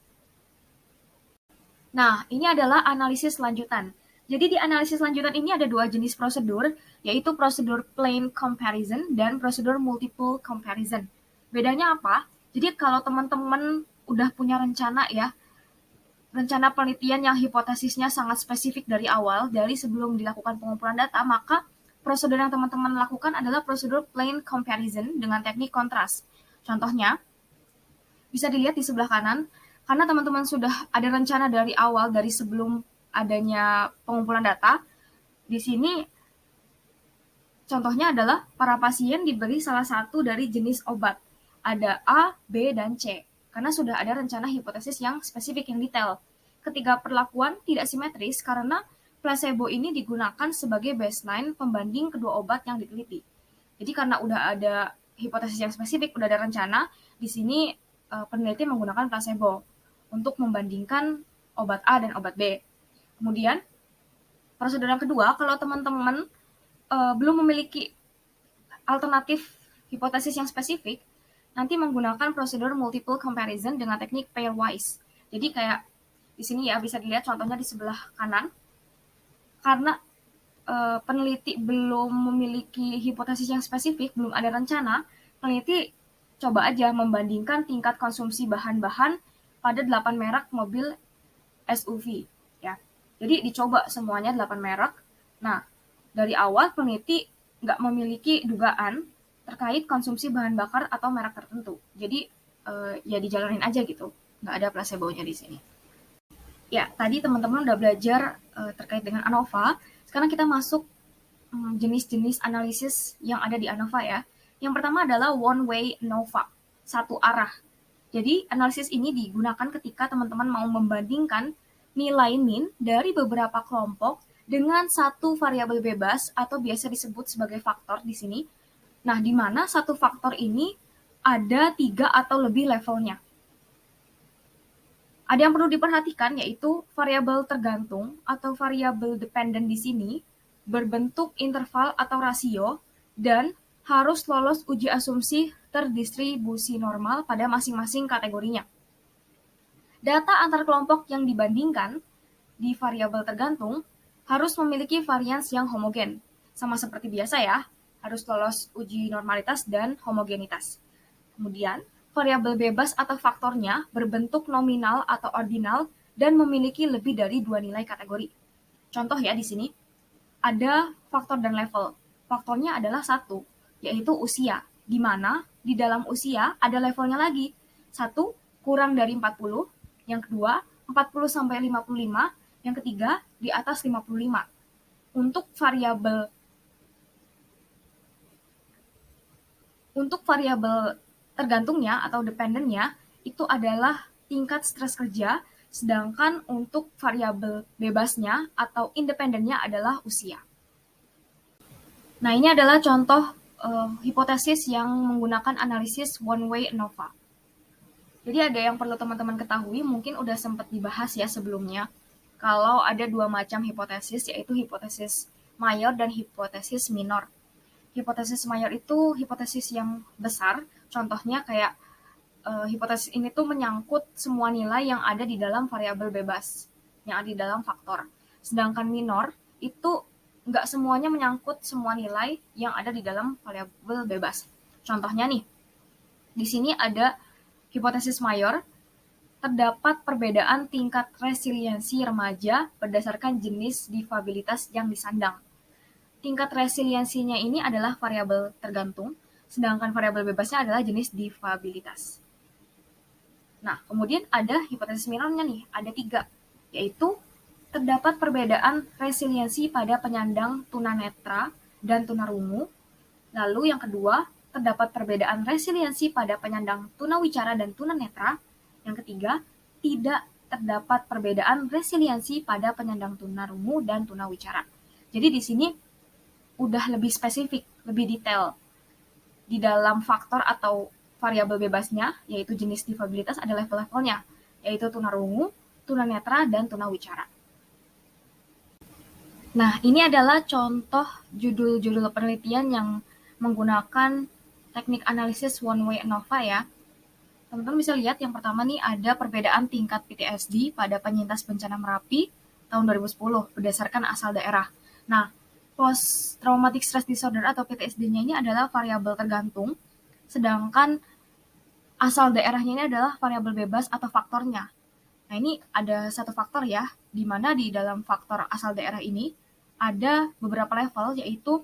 Nah, ini adalah analisis lanjutan. Jadi di analisis lanjutan ini ada 2 jenis prosedur, yaitu prosedur plain comparison dan prosedur multiple comparison. Bedanya apa? Jadi kalau teman-teman udah punya rencana ya, rencana penelitian yang hipotesisnya sangat spesifik dari awal, dari sebelum dilakukan pengumpulan data, maka prosedur yang teman-teman lakukan adalah prosedur plain comparison dengan teknik kontras. Contohnya, bisa dilihat di sebelah kanan, karena teman-teman sudah ada rencana dari awal, dari sebelum adanya pengumpulan data, di sini contohnya adalah para pasien diberi salah satu dari jenis obat. Ada A, B, dan C. Karena sudah ada rencana hipotesis yang spesifik, yang detail. Ketiga perlakuan tidak simetris karena placebo ini digunakan sebagai baseline pembanding kedua obat yang diteliti. Jadi karena udah ada hipotesis yang spesifik, udah ada rencana, di sini peneliti menggunakan placebo untuk membandingkan obat A dan obat B. Kemudian prosedur yang kedua, kalau teman-teman belum memiliki alternatif hipotesis yang spesifik, nanti menggunakan prosedur multiple comparison dengan teknik pairwise. Jadi kayak di sini ya bisa dilihat contohnya di sebelah kanan. Karena peneliti belum memiliki hipotesis yang spesifik, belum ada rencana, peneliti coba aja membandingkan tingkat konsumsi bahan-bahan pada 8 merek mobil SUV. Ya. Jadi dicoba semuanya 8 merek. Nah, dari awal peneliti nggak memiliki dugaan terkait konsumsi bahan bakar atau merek tertentu. Jadi ya dijalanin aja gitu, nggak ada placebo-nya di sini. Ya, tadi teman-teman udah belajar terkait dengan ANOVA. Sekarang kita masuk jenis-jenis analisis yang ada di ANOVA ya. Yang pertama adalah one way ANOVA, satu arah. Jadi analisis ini digunakan ketika teman-teman mau membandingkan nilai min dari beberapa kelompok dengan satu variabel bebas atau biasa disebut sebagai faktor di sini. Nah, di mana satu faktor ini ada 3 atau lebih levelnya. Ada yang perlu diperhatikan yaitu variabel tergantung atau variabel dependent di sini berbentuk interval atau rasio dan harus lolos uji asumsi terdistribusi normal pada masing-masing kategorinya. Data antar kelompok yang dibandingkan di variabel tergantung harus memiliki varians yang homogen. Sama seperti biasa ya, harus lolos uji normalitas dan homogenitas. Kemudian, variabel bebas atau faktornya berbentuk nominal atau ordinal dan memiliki lebih dari 2 nilai kategori. Contoh ya di sini, ada faktor dan level. Faktornya adalah 1, yaitu usia, di mana di dalam usia ada levelnya lagi. 1 kurang dari 40, yang kedua 40 sampai 55, yang ketiga di atas 55. Untuk variabel tergantungnya atau dependennya itu adalah tingkat stres kerja, sedangkan untuk variabel bebasnya atau independennya adalah usia. Nah, ini adalah contoh hipotesis yang menggunakan analisis one-way ANOVA. Jadi ada yang perlu teman-teman ketahui, mungkin udah sempat dibahas ya sebelumnya, kalau ada 2 macam hipotesis, yaitu hipotesis mayor dan hipotesis minor. Hipotesis mayor itu hipotesis yang besar, contohnya kayak hipotesis ini tuh menyangkut semua nilai yang ada di dalam variabel bebas, yang ada di dalam faktor. Sedangkan minor itu nggak semuanya menyangkut semua nilai yang ada di dalam variabel bebas. Contohnya nih, di sini ada hipotesis mayor, terdapat perbedaan tingkat resiliensi remaja berdasarkan jenis difabilitas yang disandang. Tingkat resiliensinya ini adalah variabel tergantung, sedangkan variabel bebasnya adalah jenis difabilitas. Nah, kemudian ada hipotesis minornya nih, ada 3, yaitu terdapat perbedaan resiliensi pada penyandang tunanetra dan tunarungu. Lalu yang kedua, terdapat perbedaan resiliensi pada penyandang tunawicara dan tunanetra. Yang ketiga, tidak terdapat perbedaan resiliensi pada penyandang tunarungu dan tunawicara. Jadi di sini udah lebih spesifik, lebih detail. Di dalam faktor atau variabel bebasnya, yaitu jenis difabilitas, ada level-levelnya, yaitu tunarungu, tunanetra, dan tunawicara. Nah, ini adalah contoh judul-judul penelitian yang menggunakan teknik analisis one-way ANOVA ya. Teman-teman bisa lihat yang pertama nih ada perbedaan tingkat PTSD pada penyintas bencana Merapi tahun 2010 berdasarkan asal daerah. Nah, post traumatic stress disorder atau PTSD-nya ini adalah variabel tergantung, sedangkan asal daerahnya ini adalah variabel bebas atau faktornya. Nah, ini ada satu faktor ya, di mana di dalam faktor asal daerah ini ada beberapa level, yaitu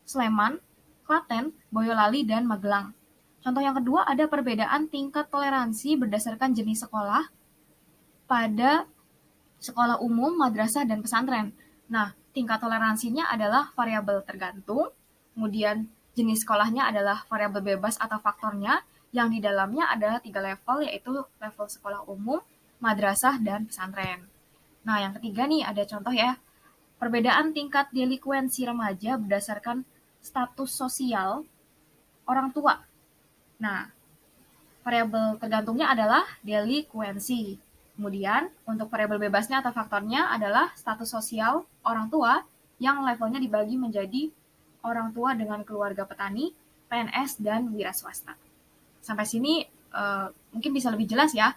Sleman, Klaten, Boyolali, dan Magelang. Contoh yang kedua ada perbedaan tingkat toleransi berdasarkan jenis sekolah pada sekolah umum, madrasah, dan pesantren. Nah, tingkat toleransinya adalah variabel tergantung, kemudian jenis sekolahnya adalah variabel bebas atau faktornya, yang di dalamnya adalah 3 level, yaitu level sekolah umum, madrasah, dan pesantren. Nah, yang ketiga nih ada contoh ya, perbedaan tingkat delikuensi remaja berdasarkan status sosial orang tua. Nah, variabel tergantungnya adalah delikuensi. Kemudian, untuk variabel bebasnya atau faktornya adalah status sosial orang tua yang levelnya dibagi menjadi orang tua dengan keluarga petani, PNS, dan wira swasta. Sampai sini mungkin bisa lebih jelas ya.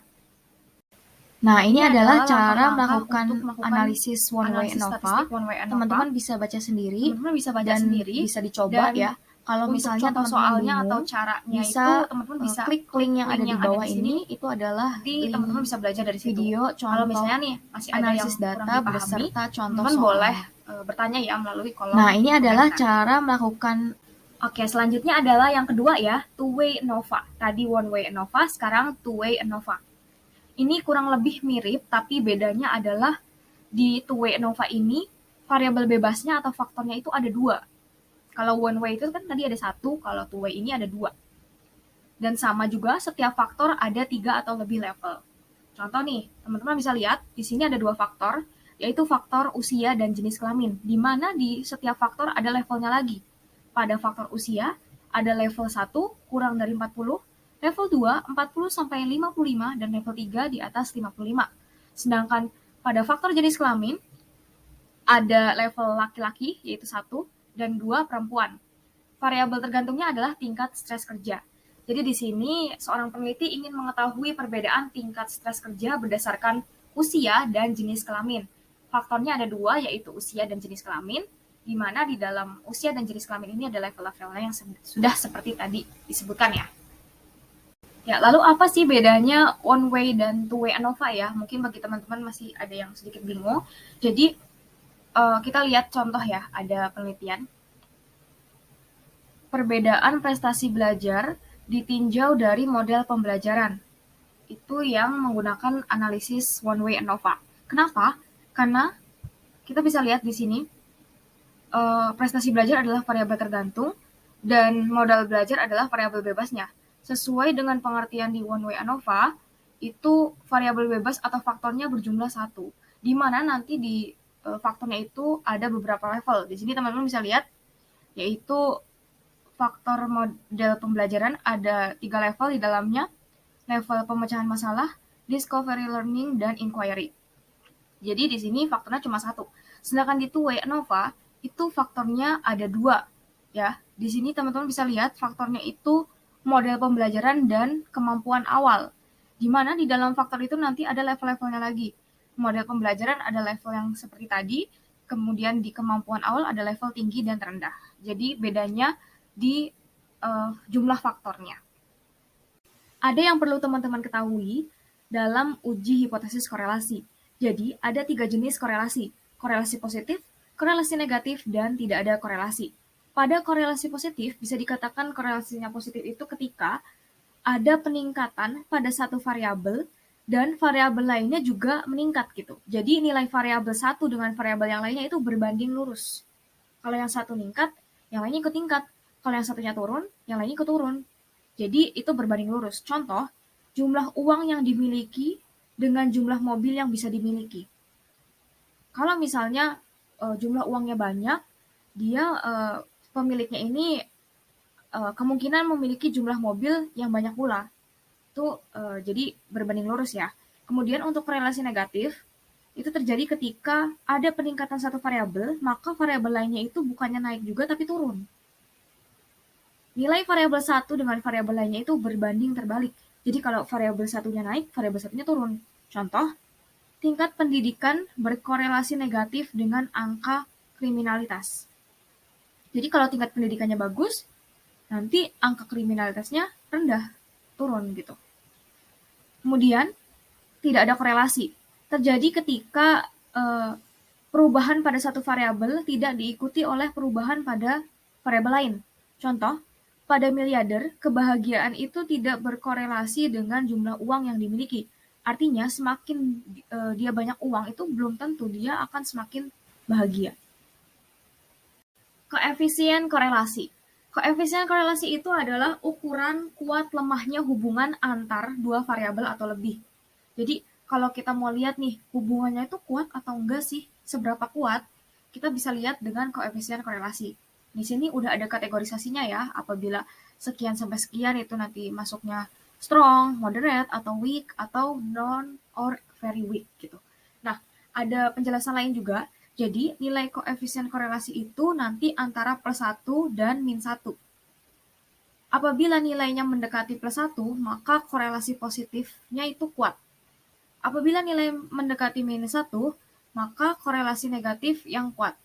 Nah, ini adalah cara langkah-langkah melakukan untuk melakukan analisis one way ANOVA. statistik one way ANOVA. Teman-teman bisa baca sendiri Teman-teman bisa baca dan sendiri, bisa dicoba dan ya. Kalau untuk misalnya contoh teman-teman soalnya atau bingung, caranya bisa itu teman-teman bisa klik link yang ada di bawah ini. Itu adalah nanti link teman-teman bisa belajar dari situ. video Kalau contoh misalnya nih masih ada yang analisis kurang data dipahami, beserta contoh teman-teman soal. boleh bertanya ya melalui kolom Nah, ini adalah komentar. cara melakukan. Oke, selanjutnya adalah yang kedua ya, two-way ANOVA. Tadi one-way ANOVA, sekarang two-way ANOVA. Ini kurang lebih mirip, tapi bedanya adalah di two-way ANOVA ini, variabel bebasnya atau faktornya itu ada dua. Kalau one-way itu kan tadi ada satu, kalau two-way ini ada dua. Dan sama juga, setiap faktor ada 3 atau lebih level. Contoh nih, teman-teman bisa lihat, di sini ada 2 faktor, yaitu faktor usia dan jenis kelamin, di mana di setiap faktor ada levelnya lagi. Pada faktor usia, ada level 1 kurang dari 40, level 2 40 sampai 55, dan level 3 di atas 55. Sedangkan pada faktor jenis kelamin, ada level laki-laki, yaitu 1, dan 2 perempuan. Variabel tergantungnya adalah tingkat stres kerja. Jadi di sini seorang peneliti ingin mengetahui perbedaan tingkat stres kerja berdasarkan usia dan jenis kelamin. Faktornya ada dua, yaitu usia dan jenis kelamin, di mana di dalam usia dan jenis kelamin ini ada level-levelnya yang sudah seperti tadi disebutkan ya. Ya, lalu apa sih bedanya one way dan two way ANOVA ya? Mungkin bagi teman-teman masih ada yang sedikit bingung. Jadi kita lihat contoh ya, ada penelitian. Perbedaan prestasi belajar ditinjau dari model pembelajaran. Itu yang menggunakan analisis one way ANOVA. Kenapa? Karena kita bisa lihat di sini prestasi belajar adalah variabel tergantung dan modal belajar adalah variabel bebasnya. Sesuai dengan pengertian di one way ANOVA, itu variabel bebas atau faktornya berjumlah 1, di mana nanti di faktornya itu ada beberapa level. Di sini teman-teman bisa lihat, yaitu faktor model pembelajaran ada 3 level di dalamnya, level pemecahan masalah, discovery learning, dan inquiry. Jadi di sini faktornya cuma 1. Sedangkan di two-way ANOVA, itu faktornya ada 2. Ya, di sini teman-teman bisa lihat faktornya itu model pembelajaran dan kemampuan awal. Di mana di dalam faktor itu nanti ada level-levelnya lagi. Model pembelajaran ada level yang seperti tadi, kemudian di kemampuan awal ada level tinggi dan terendah. Jadi bedanya di jumlah faktornya. Ada yang perlu teman-teman ketahui dalam uji hipotesis korelasi. Jadi, ada 3 jenis korelasi. Korelasi positif, korelasi negatif, dan tidak ada korelasi. Pada korelasi positif, bisa dikatakan korelasinya positif itu ketika ada peningkatan pada satu variabel dan variabel lainnya juga meningkat gitu. Jadi nilai variabel satu dengan variabel yang lainnya itu berbanding lurus. Kalau yang satu meningkat, yang lainnya ikut tingkat. Kalau yang satunya turun, yang lainnya ikut turun. Jadi itu berbanding lurus. Contoh, jumlah uang yang dimiliki dengan jumlah mobil yang bisa dimiliki. Kalau misalnya jumlah uangnya banyak, dia pemiliknya ini kemungkinan memiliki jumlah mobil yang banyak pula. Itu jadi berbanding lurus ya. Kemudian untuk korelasi negatif, itu terjadi ketika ada peningkatan satu variabel, maka variabel lainnya itu bukannya naik juga tapi turun. Nilai variabel satu dengan variabel lainnya itu berbanding terbalik. Jadi kalau variabel satunya naik, variabel satunya turun. Contoh, tingkat pendidikan berkorelasi negatif dengan angka kriminalitas. Jadi kalau tingkat pendidikannya bagus, nanti angka kriminalitasnya rendah, turun gitu. Kemudian, tidak ada korelasi. Terjadi ketika perubahan pada satu variabel tidak diikuti oleh perubahan pada variabel lain. Contoh, pada miliarder, kebahagiaan itu tidak berkorelasi dengan jumlah uang yang dimiliki. Artinya, semakin dia banyak uang, itu belum tentu dia akan semakin bahagia. Koefisien korelasi. Koefisien korelasi itu adalah ukuran kuat lemahnya hubungan antar dua variabel atau lebih. Jadi, kalau kita mau lihat nih, hubungannya itu kuat atau enggak sih, seberapa kuat, kita bisa lihat dengan koefisien korelasi. Di sini udah ada kategorisasinya ya, apabila sekian sampai sekian itu nanti masuknya strong, moderate, atau weak, atau non, or very weak gitu. Nah, ada penjelasan lain juga. Jadi, nilai koefisien korelasi itu nanti antara +1 dan -1. Apabila nilainya mendekati +1, maka korelasi positifnya itu kuat. Apabila nilai mendekati -1, maka korelasi negatif yang kuat.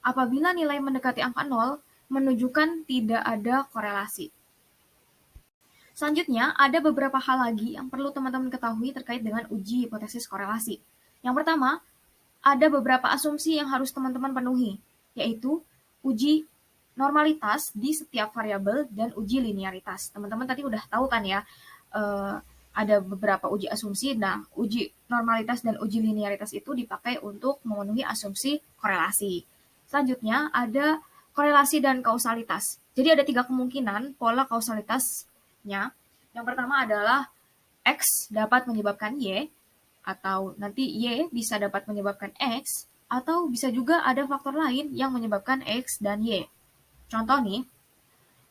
Apabila nilai mendekati angka 0, menunjukkan tidak ada korelasi. Selanjutnya, ada beberapa hal lagi yang perlu teman-teman ketahui terkait dengan uji hipotesis korelasi. Yang pertama, ada beberapa asumsi yang harus teman-teman penuhi, yaitu uji normalitas di setiap variabel dan uji linearitas. Teman-teman tadi udah tahu kan ya, ada beberapa uji asumsi. Nah, uji normalitas dan uji linearitas itu dipakai untuk memenuhi asumsi korelasi. Selanjutnya, ada korelasi dan kausalitas. Jadi ada 3 kemungkinan pola kausalitasnya. Yang pertama adalah X dapat menyebabkan Y, atau nanti Y bisa dapat menyebabkan X, atau bisa juga ada faktor lain yang menyebabkan X dan Y. Contoh nih,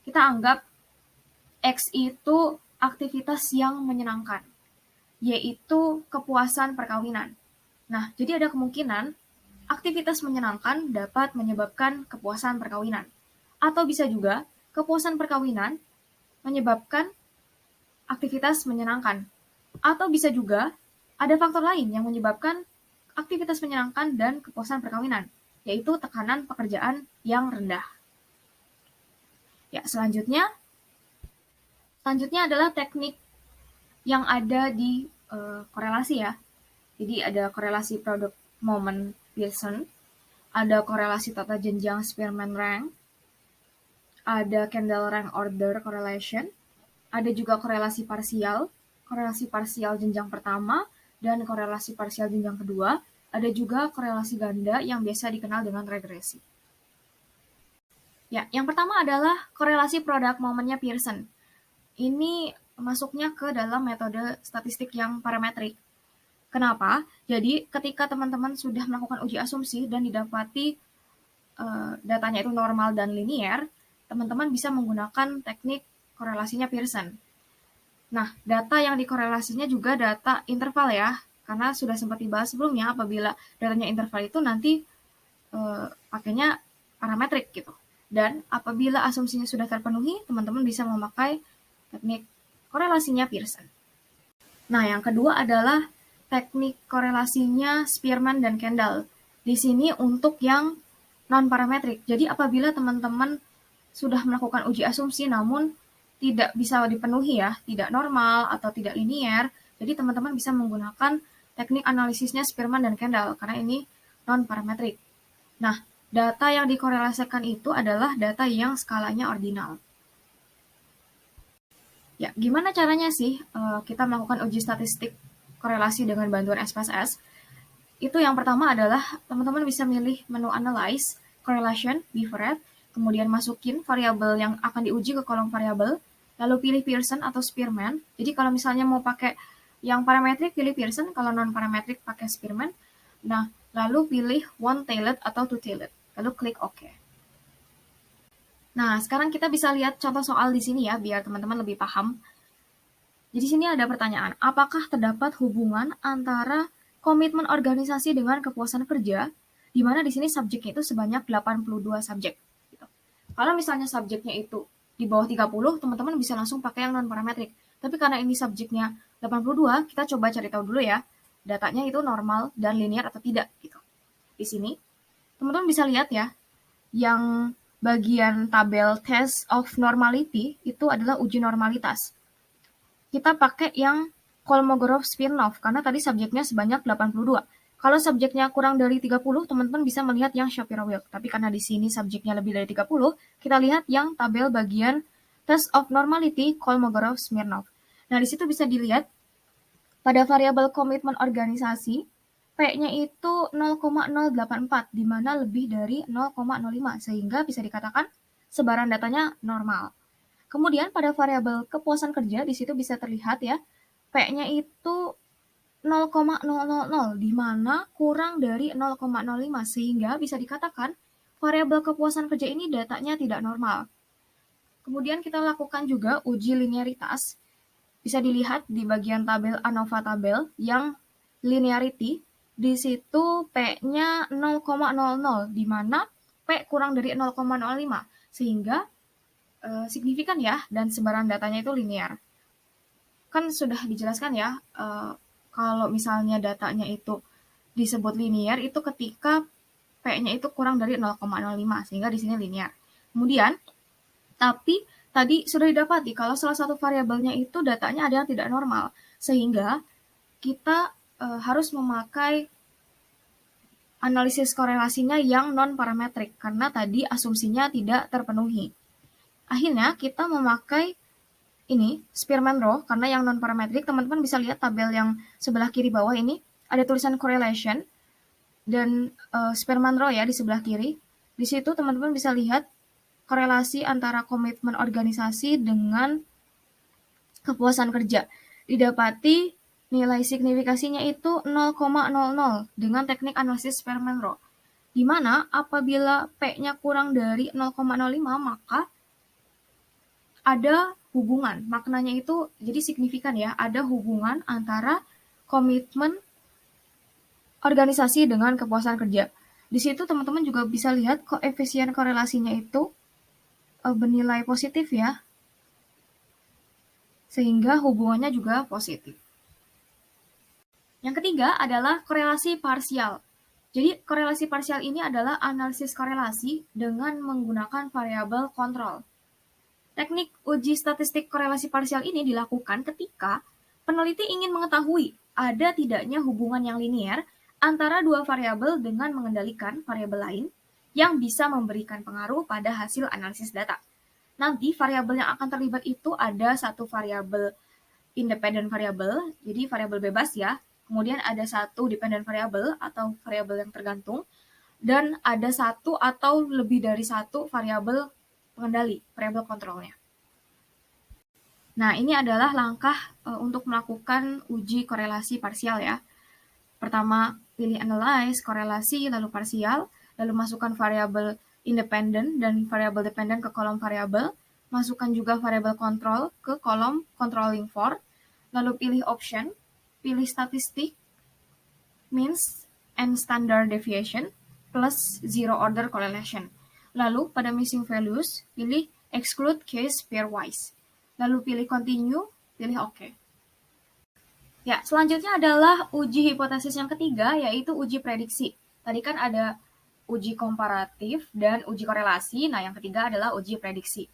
kita anggap X itu aktivitas yang menyenangkan, Y itu kepuasan perkawinan. Nah, jadi ada kemungkinan aktivitas menyenangkan dapat menyebabkan kepuasan perkawinan. Atau bisa juga kepuasan perkawinan menyebabkan aktivitas menyenangkan. Atau bisa juga ada faktor lain yang menyebabkan aktivitas menyenangkan dan kepuasan perkawinan, yaitu tekanan pekerjaan yang rendah. Ya, selanjutnya adalah teknik yang ada di korelasi ya. Jadi ada korelasi produk moment Pearson, ada korelasi tata jenjang Spearman rank, ada Kendall rank order correlation, ada juga korelasi parsial jenjang pertama, dan korelasi parsial jenjang kedua. Ada juga korelasi ganda yang biasa dikenal dengan regresi. Ya, yang pertama adalah korelasi produk momennya Pearson. Ini masuknya ke dalam metode statistik yang parametrik. Kenapa? Jadi ketika teman-teman sudah melakukan uji asumsi dan didapati datanya itu normal dan linear, teman-teman bisa menggunakan teknik korelasinya Pearson. Nah, data yang dikorelasinya juga data interval ya, karena sudah sempat dibahas sebelumnya, apabila datanya interval itu nanti pakainya parametrik gitu. Dan apabila asumsinya sudah terpenuhi, teman-teman bisa memakai teknik korelasinya Pearson. Nah, yang kedua adalah teknik korelasinya Spearman dan Kendall. Di sini untuk yang non-parametrik. Jadi apabila teman-teman sudah melakukan uji asumsi namun tidak bisa dipenuhi ya, tidak normal atau tidak linear, jadi teman-teman bisa menggunakan teknik analisisnya Spearman dan Kendall karena ini non-parametrik. Nah, data yang dikorelasikan itu adalah data yang skalanya ordinal. Ya, gimana caranya sih kita melakukan uji statistik korelasi dengan bantuan SPSS? Itu yang pertama adalah teman-teman bisa milih menu Analyze, Correlation, Beaverette, kemudian masukin variabel yang akan diuji ke kolom variabel, lalu pilih Pearson atau Spearman. Jadi kalau misalnya mau pakai yang parametrik, pilih Pearson, kalau non-parametrik pakai Spearman. Nah, lalu pilih one-tailed atau two-tailed, lalu klik OK. Nah, sekarang kita bisa lihat contoh soal di sini ya, biar teman-teman lebih paham. Jadi sini ada pertanyaan, apakah terdapat hubungan antara komitmen organisasi dengan kepuasan kerja, di mana di sini subjeknya itu sebanyak 82 subjek. Gitu. Kalau misalnya subjeknya itu di bawah 30, teman-teman bisa langsung pakai yang non-parametrik. Tapi karena ini subjeknya 82, kita coba cari tahu dulu ya, datanya itu normal dan linear atau tidak. Gitu. Di sini, teman-teman bisa lihat ya, yang bagian tabel test of normality itu adalah uji normalitas. Kita pakai yang Kolmogorov-Smirnov karena tadi subjeknya sebanyak 82. Kalau subjeknya kurang dari 30, teman-teman bisa melihat yang Shapiro-Wilk. Tapi karena di sini subjeknya lebih dari 30, kita lihat yang tabel bagian test of normality Kolmogorov-Smirnov. Nah, di situ bisa dilihat pada variabel komitmen organisasi, P-nya itu 0,084, di mana lebih dari 0,05, sehingga bisa dikatakan sebaran datanya normal. Kemudian pada variabel kepuasan kerja, di situ bisa terlihat ya, P-nya itu 0,000, di mana kurang dari 0,05, sehingga bisa dikatakan variabel kepuasan kerja ini datanya tidak normal. Kemudian kita lakukan juga uji linearitas. Bisa dilihat di bagian tabel ANOVA tabel yang linearity, di situ P-nya 0,00, di mana P kurang dari 0,05, sehingga signifikan ya, dan sebaran datanya itu linear. Kan sudah dijelaskan ya, kalau misalnya datanya itu disebut linear itu ketika P-nya itu kurang dari 0,05, sehingga di sini linear. Kemudian, tapi tadi sudah didapati kalau salah satu variabelnya itu datanya ada yang tidak normal, sehingga kita harus memakai analisis korelasinya yang non-parametrik, karena tadi asumsinya tidak terpenuhi. Akhirnya kita memakai ini, Spearman-Rho, karena yang non-parametrik, teman-teman bisa lihat tabel yang sebelah kiri bawah ini, ada tulisan correlation, dan Spearman-Rho ya di sebelah kiri. Di situ teman-teman bisa lihat korelasi antara komitmen organisasi dengan kepuasan kerja. Didapati nilai signifikasinya itu 0,00 dengan teknik analisis Spearman-Rho. Di mana apabila P-nya kurang dari 0,05 maka ada hubungan. Maknanya itu jadi signifikan ya, ada hubungan antara komitmen organisasi dengan kepuasan kerja. Di situ teman-teman juga bisa lihat koefisien korelasinya itu bernilai positif ya, sehingga hubungannya juga positif. Yang ketiga adalah korelasi parsial. Jadi korelasi parsial ini adalah analisis korelasi dengan menggunakan variabel kontrol. Teknik uji statistik korelasi parsial ini dilakukan ketika peneliti ingin mengetahui ada tidaknya hubungan yang linear antara dua variabel dengan mengendalikan variabel lain yang bisa memberikan pengaruh pada hasil analisis data. Nanti variabel yang akan terlibat itu ada satu variabel independent variable, jadi variabel bebas ya. Kemudian ada satu dependent variable atau variabel yang tergantung, dan ada satu atau lebih dari satu variabel pengendali, variabel kontrolnya. Nah, ini adalah langkah untuk melakukan uji korelasi parsial ya. Pertama, pilih analyze, korelasi, lalu parsial, lalu masukkan variabel independent dan variabel dependent ke kolom variabel, masukkan juga variabel control ke kolom controlling for, lalu pilih option, pilih statistik, means and standard deviation, plus zero order correlation. Lalu pada missing values, pilih exclude case pairwise. Lalu pilih continue, pilih OK. Ya, selanjutnya adalah uji hipotesis yang ketiga, yaitu uji prediksi. Tadi kan ada uji komparatif dan uji korelasi, nah yang ketiga adalah uji prediksi.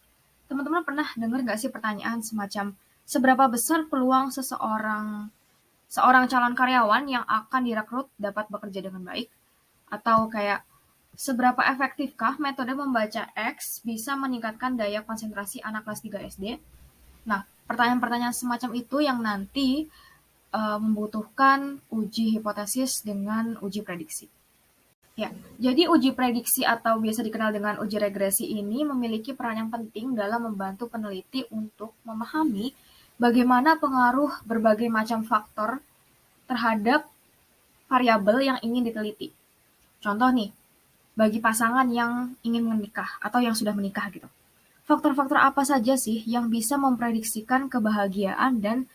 Teman-teman pernah dengar nggak sih pertanyaan semacam, seberapa besar peluang seorang calon karyawan yang akan direkrut dapat bekerja dengan baik? Atau kayak, seberapa efektifkah metode membaca X bisa meningkatkan daya konsentrasi anak kelas 3 SD? Nah, pertanyaan-pertanyaan semacam itu yang nanti membutuhkan uji hipotesis dengan uji prediksi. Ya, jadi uji prediksi atau biasa dikenal dengan uji regresi ini memiliki peran yang penting dalam membantu peneliti untuk memahami bagaimana pengaruh berbagai macam faktor terhadap variabel yang ingin diteliti. Contoh nih, bagi pasangan yang ingin menikah atau yang sudah menikah gitu. Faktor-faktor apa saja sih yang bisa memprediksikan kebahagiaan dan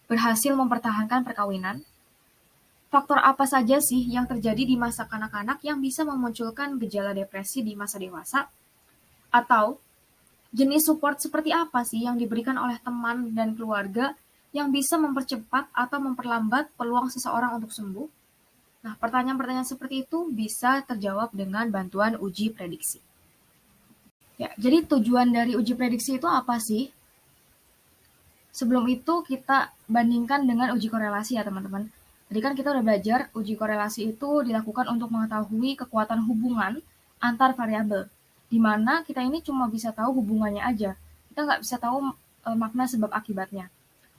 berhasil mempertahankan perkawinan? Faktor apa saja sih yang terjadi di masa kanak-kanak yang bisa memunculkan gejala depresi di masa dewasa? Atau jenis support seperti apa sih yang diberikan oleh teman dan keluarga yang bisa mempercepat atau memperlambat peluang seseorang untuk sembuh? Nah, pertanyaan-pertanyaan seperti itu bisa terjawab dengan bantuan uji prediksi. Ya, jadi tujuan dari uji prediksi itu apa sih? Sebelum itu kita bandingkan dengan uji korelasi ya teman-teman. Tadi kan kita udah belajar uji korelasi itu dilakukan untuk mengetahui kekuatan hubungan antar variabel, di mana kita ini cuma bisa tahu hubungannya aja, kita nggak bisa tahu makna sebab akibatnya.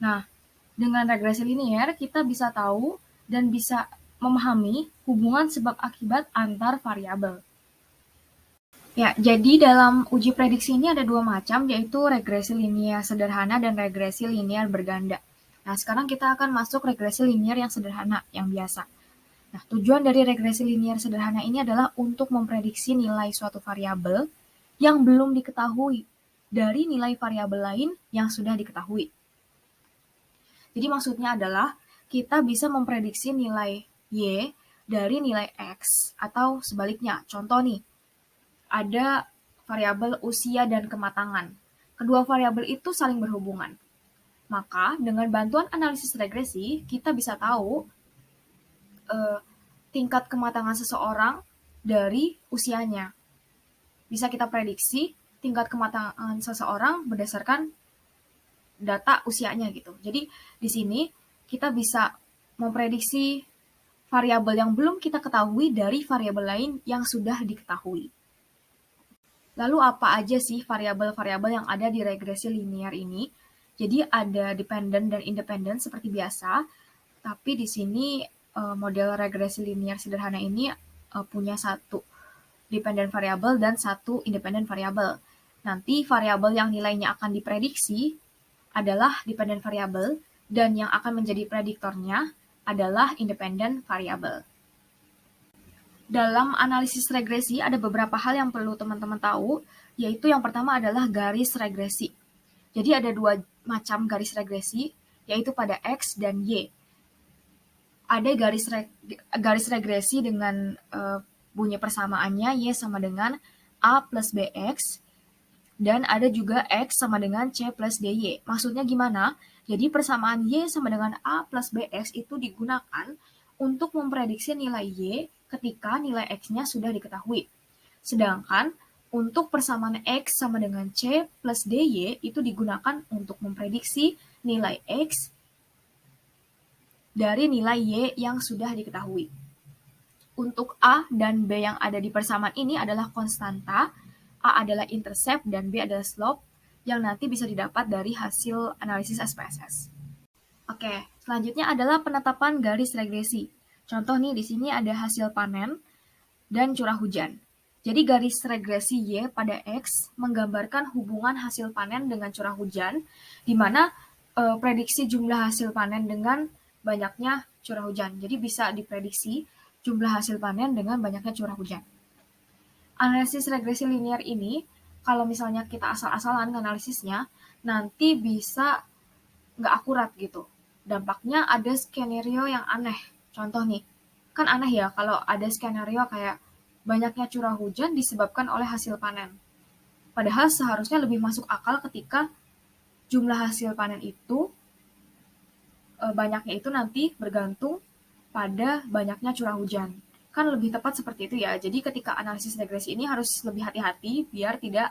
Nah, dengan regresi linear kita bisa tahu dan bisa memahami hubungan sebab akibat antar variabel. Ya, jadi dalam uji prediksi ini ada dua macam, yaitu regresi linear sederhana dan regresi linear berganda. Nah, sekarang kita akan masuk regresi linear yang sederhana, yang biasa. Nah, tujuan dari regresi linear sederhana ini adalah untuk memprediksi nilai suatu variabel yang belum diketahui dari nilai variabel lain yang sudah diketahui. Jadi maksudnya adalah kita bisa memprediksi nilai Y dari nilai X atau sebaliknya. Contoh nih, ada variabel usia dan kematangan. Kedua variabel itu saling berhubungan. Maka dengan bantuan analisis regresi, kita bisa tahu tingkat kematangan seseorang dari usianya. Bisa kita prediksi tingkat kematangan seseorang berdasarkan data usianya gitu. Jadi di sini kita bisa memprediksi variabel yang belum kita ketahui dari variabel lain yang sudah diketahui. Lalu apa aja sih variabel-variabel yang ada di regresi linear ini? Jadi ada dependent dan independent seperti biasa, tapi di sini model regresi linear sederhana ini punya satu dependent variable dan satu independent variable. Nanti variabel yang nilainya akan diprediksi adalah dependent variable dan yang akan menjadi prediktornya adalah independent variable. Dalam analisis regresi ada beberapa hal yang perlu teman-teman tahu, yaitu yang pertama adalah garis regresi. Jadi ada dua macam garis regresi, yaitu pada X dan Y. Ada garis regresi dengan bunyi persamaannya Y sama dengan A plus BX, dan ada juga X sama dengan C plus DY. Maksudnya gimana? Jadi persamaan Y sama dengan A plus BX itu digunakan untuk memprediksi nilai Y ketika nilai X-nya sudah diketahui. Sedangkan untuk persamaan X sama dengan C plus DY itu digunakan untuk memprediksi nilai X dari nilai Y yang sudah diketahui. Untuk A dan B yang ada di persamaan ini adalah konstanta, A adalah intercept dan B adalah slope yang nanti bisa didapat dari hasil analisis SPSS. Oke, selanjutnya adalah penetapan garis regresi. Contoh nih, di sini ada hasil panen dan curah hujan. Jadi garis regresi Y pada X menggambarkan hubungan hasil panen dengan curah hujan, di mana prediksi jumlah hasil panen dengan banyaknya curah hujan. Jadi bisa diprediksi jumlah hasil panen dengan banyaknya curah hujan. Analisis regresi linear ini, kalau misalnya kita asal-asalan analisisnya, nanti bisa nggak akurat gitu. Dampaknya ada skenario yang aneh. Contoh nih, kan aneh ya kalau ada skenario kayak banyaknya curah hujan disebabkan oleh hasil panen. Padahal seharusnya lebih masuk akal ketika jumlah hasil panen itu, banyaknya itu nanti bergantung pada banyaknya curah hujan. Kan lebih tepat seperti itu ya. Jadi ketika analisis regresi ini harus lebih hati-hati biar tidak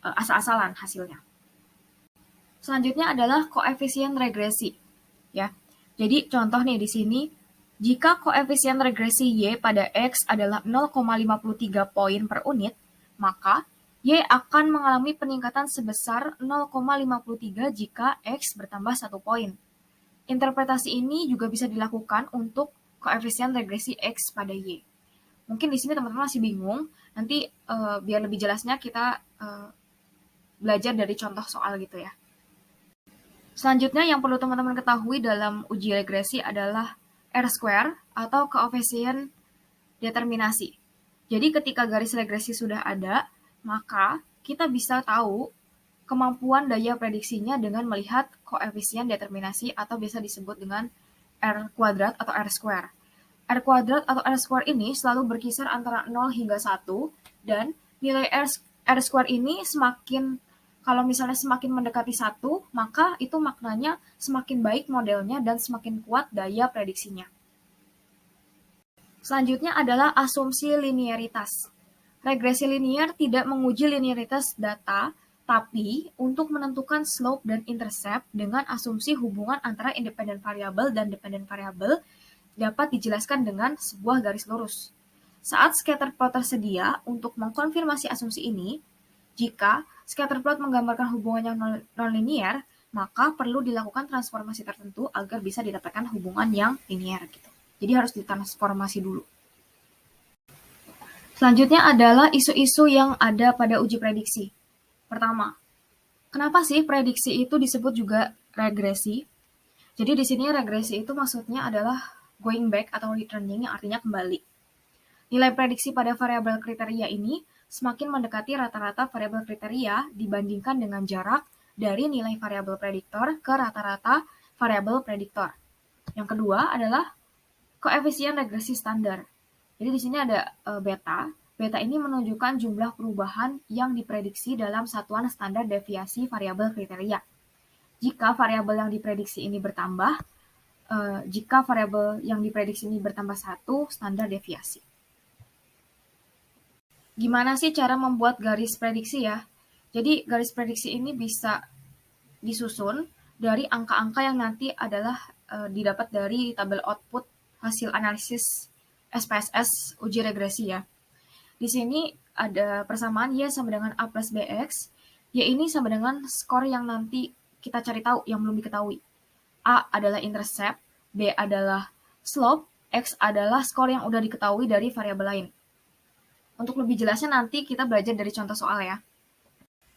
asal-asalan hasilnya. Selanjutnya adalah koefisien regresi. Ya. Jadi contoh nih di sini, jika koefisien regresi Y pada X adalah 0,53 poin per unit, maka Y akan mengalami peningkatan sebesar 0,53 jika X bertambah 1 poin. Interpretasi ini juga bisa dilakukan untuk koefisien regresi X pada Y. Mungkin di sini teman-teman masih bingung, nanti biar lebih jelasnya kita belajar dari contoh soal gitu ya. Selanjutnya yang perlu teman-teman ketahui dalam uji regresi adalah R-square atau koefisien determinasi. Jadi ketika garis regresi sudah ada, maka kita bisa tahu kemampuan daya prediksinya dengan melihat koefisien determinasi atau biasa disebut dengan R kuadrat atau R square. R kuadrat atau R square ini selalu berkisar antara 0 hingga 1 dan nilai R square ini kalau misalnya semakin mendekati 1, maka itu maknanya semakin baik modelnya dan semakin kuat daya prediksinya. Selanjutnya adalah asumsi linearitas. Regresi linear tidak menguji linearitas data, tapi untuk menentukan slope dan intercept dengan asumsi hubungan antara independent variable dan dependent variable dapat dijelaskan dengan sebuah garis lurus. Saat scatterplot tersedia untuk mengkonfirmasi asumsi ini, jika scatterplot menggambarkan hubungan yang nonlinear, maka perlu dilakukan transformasi tertentu agar bisa didapatkan hubungan yang linear gitu. Jadi harus ditransformasi dulu. Selanjutnya adalah isu-isu yang ada pada uji prediksi. Pertama, kenapa sih prediksi itu disebut juga regresi? Jadi di sini regresi itu maksudnya adalah going back atau returning yang artinya kembali. Nilai prediksi pada variabel kriteria ini semakin mendekati rata-rata variabel kriteria dibandingkan dengan jarak dari nilai variabel prediktor ke rata-rata variabel prediktor. Yang kedua adalah koefisien regresi standar. Jadi di sini ada beta. Beta ini menunjukkan jumlah perubahan yang diprediksi dalam satuan standar deviasi variabel kriteria. Jika variabel yang diprediksi ini bertambah, jika variabel yang diprediksi ini bertambah 1 standar deviasi. Gimana sih cara membuat garis prediksi ya? Jadi garis prediksi ini bisa disusun dari angka-angka yang nanti adalah didapat dari tabel output hasil analisis SPSS uji regresi ya. Di sini ada persamaan Y sama dengan A plus BX. Y ini sama dengan skor yang nanti kita cari tahu, yang belum diketahui. A adalah intercept, B adalah slope, X adalah skor yang udah diketahui dari variabel lain. Untuk lebih jelasnya nanti kita belajar dari contoh soal ya.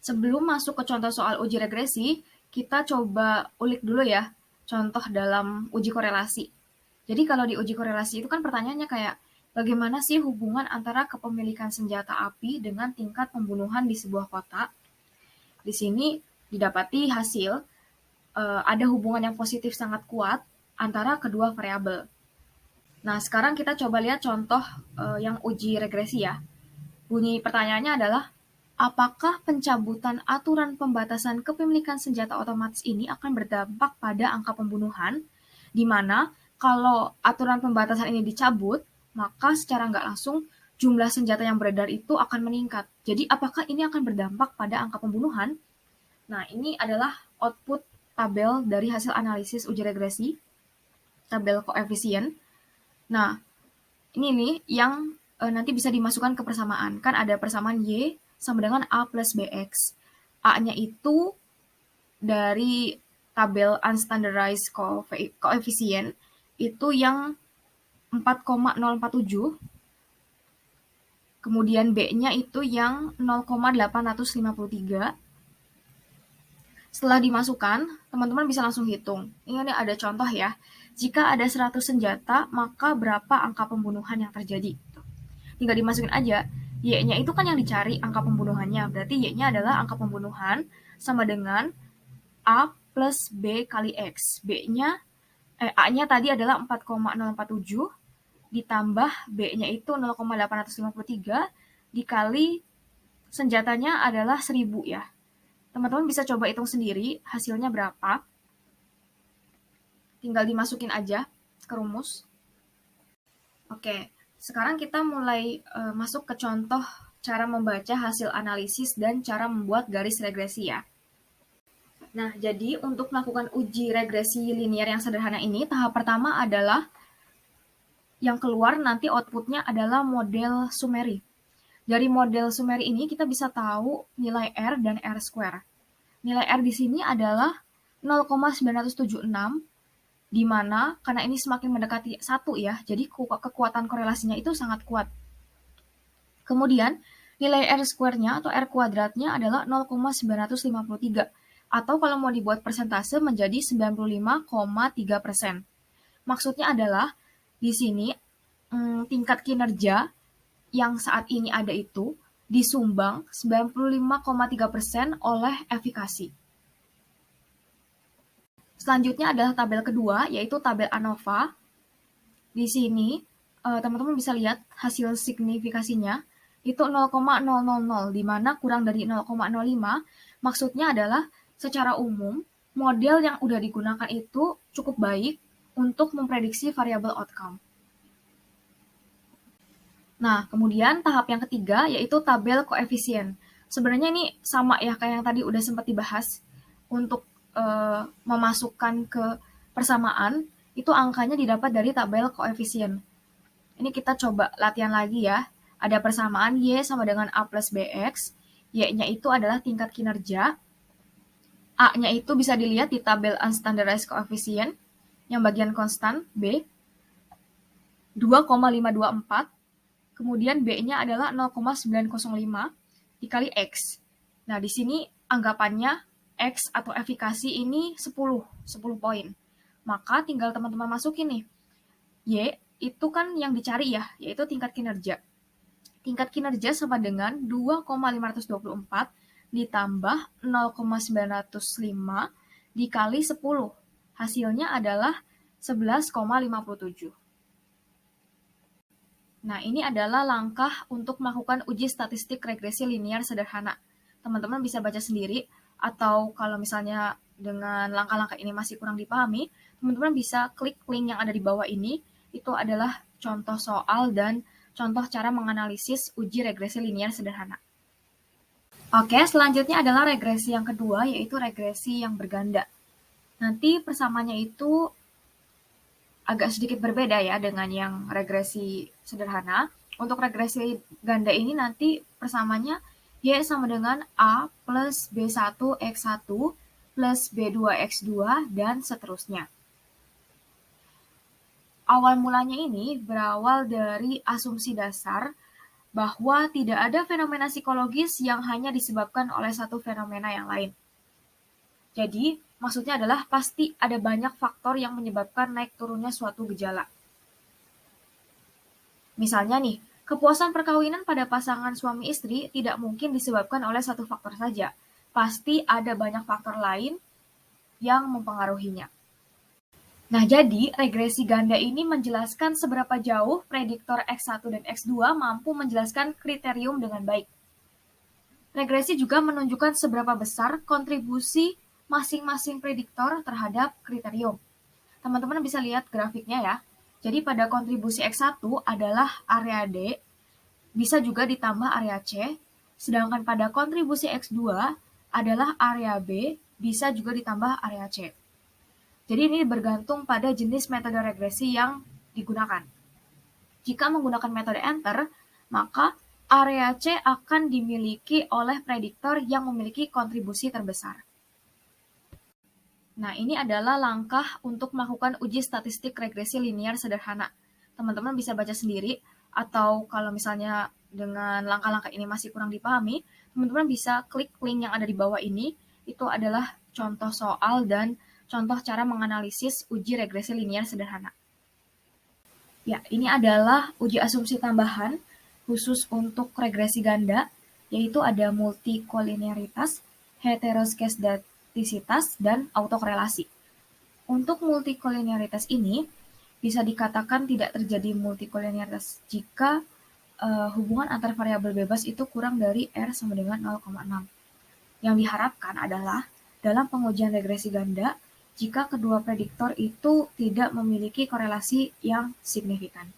Sebelum masuk ke contoh soal uji regresi, kita coba ulik dulu ya contoh dalam uji korelasi. Jadi kalau di uji korelasi itu kan pertanyaannya kayak, bagaimana sih hubungan antara kepemilikan senjata api dengan tingkat pembunuhan di sebuah kota? Di sini didapati hasil ada hubungan yang positif sangat kuat antara kedua variabel. Nah, sekarang kita coba lihat contoh yang uji regresi ya. Bunyi pertanyaannya adalah, apakah pencabutan aturan pembatasan kepemilikan senjata otomatis ini akan berdampak pada angka pembunuhan, di mana kalau aturan pembatasan ini dicabut, maka secara nggak langsung jumlah senjata yang beredar itu akan meningkat. Jadi apakah ini akan berdampak pada angka pembunuhan? Nah, ini adalah output tabel dari hasil analisis uji regresi, tabel koefisien. Nah, ini nih yang nanti bisa dimasukkan ke persamaan. Kan ada persamaan Y sama dengan A plus BX. A-nya itu dari tabel unstandardized coefficient itu yang 4,047. Kemudian B-nya itu yang 0,853. Setelah dimasukkan, teman-teman bisa langsung hitung. Ini ada contoh ya. Jika ada 100 senjata, maka berapa angka pembunuhan yang terjadi? Tinggal dimasukin aja. Y-nya itu kan yang dicari angka pembunuhannya. Berarti Y-nya adalah angka pembunuhan sama dengan A plus B kali X. A-nya tadi adalah 4,047 ditambah B-nya itu 0,853 dikali senjatanya adalah 1000 ya. Teman-teman bisa coba hitung sendiri hasilnya berapa. Tinggal dimasukin aja ke rumus. Oke. Sekarang kita mulai masuk ke contoh cara membaca hasil analisis dan cara membuat garis regresi ya. Nah, jadi untuk melakukan uji regresi linear yang sederhana ini, tahap pertama adalah yang keluar nanti outputnya adalah model summary. Dari model summary ini kita bisa tahu nilai R dan R square. Nilai R di sini adalah 0,976, di mana karena ini semakin mendekati 1 ya, jadi kekuatan korelasinya itu sangat kuat. Kemudian, nilai R square-nya atau R kuadratnya adalah 0,953, atau kalau mau dibuat persentase menjadi 95,3%. Maksudnya adalah, di sini tingkat kinerja yang saat ini ada itu disumbang 95,3% oleh efikasi. Selanjutnya adalah tabel kedua, yaitu tabel ANOVA. Di sini, teman-teman bisa lihat hasil signifikasinya, itu 0,000, di mana kurang dari 0,05, maksudnya adalah secara umum, model yang udah digunakan itu cukup baik untuk memprediksi variabel outcome. Nah, kemudian tahap yang ketiga, yaitu tabel koefisien. Sebenarnya ini sama ya, kayak yang tadi udah sempat dibahas. Untuk memasukkan ke persamaan, itu angkanya didapat dari tabel koefisien. Ini kita coba latihan lagi ya. Ada persamaan Y sama dengan A plus BX. Y-nya itu adalah tingkat kinerja. A-nya itu bisa dilihat di tabel unstandardized coefficient, yang bagian konstan, B, 2,524. Kemudian B-nya adalah 0,905 dikali X. Nah, di sini anggapannya X atau efikasi ini 10 poin. Maka tinggal teman-teman masukin nih. Y itu kan yang dicari ya, yaitu tingkat kinerja. Tingkat kinerja sama dengan 2,524 ditambah 0,905 dikali 10. Hasilnya adalah 11,57. Nah, ini adalah langkah untuk melakukan uji statistik regresi linear sederhana. Teman-teman bisa baca sendiri, atau kalau misalnya dengan langkah-langkah ini masih kurang dipahami, teman-teman bisa klik link yang ada di bawah ini. Itu adalah contoh soal dan contoh cara menganalisis uji regresi linear sederhana. Oke, selanjutnya adalah regresi yang kedua, yaitu regresi yang berganda. Nanti persamanya itu agak sedikit berbeda ya dengan yang regresi sederhana. Untuk regresi ganda ini nanti persamanya Y sama dengan A plus B1X1 plus B2X2 dan seterusnya. Awal mulanya ini berawal dari asumsi dasar bahwa tidak ada fenomena psikologis yang hanya disebabkan oleh satu fenomena yang lain. Jadi, maksudnya adalah pasti ada banyak faktor yang menyebabkan naik turunnya suatu gejala. Misalnya nih, kepuasan perkawinan pada pasangan suami istri tidak mungkin disebabkan oleh satu faktor saja. Pasti ada banyak faktor lain yang mempengaruhinya. Nah, jadi regresi ganda ini menjelaskan seberapa jauh prediktor X1 dan X2 mampu menjelaskan kriterium dengan baik. Regresi juga menunjukkan seberapa besar kontribusi masing-masing prediktor terhadap kriterium. Teman-teman bisa lihat grafiknya ya. Jadi pada kontribusi X1 adalah area D, bisa juga ditambah area C, sedangkan pada kontribusi X2 adalah area B, bisa juga ditambah area C. Jadi ini bergantung pada jenis metode regresi yang digunakan. Jika menggunakan metode enter, maka area C akan dimiliki oleh prediktor yang memiliki kontribusi terbesar. Nah, ini adalah langkah untuk melakukan uji statistik regresi linear sederhana. Teman-teman bisa baca sendiri, atau kalau misalnya dengan langkah-langkah ini masih kurang dipahami, teman-teman bisa klik link yang ada di bawah ini. Itu adalah contoh soal dan contoh cara menganalisis uji regresi linear sederhana. Ya, ini adalah uji asumsi tambahan khusus untuk regresi ganda, yaitu ada multikolinearitas, heteroskedastisitas, dan autokorelasi. Untuk multikolinearitas ini bisa dikatakan tidak terjadi multikolinearitas jika hubungan antar variabel bebas itu kurang dari R sama dengan 0,6. Yang diharapkan adalah dalam pengujian regresi ganda, jika kedua prediktor itu tidak memiliki korelasi yang signifikan.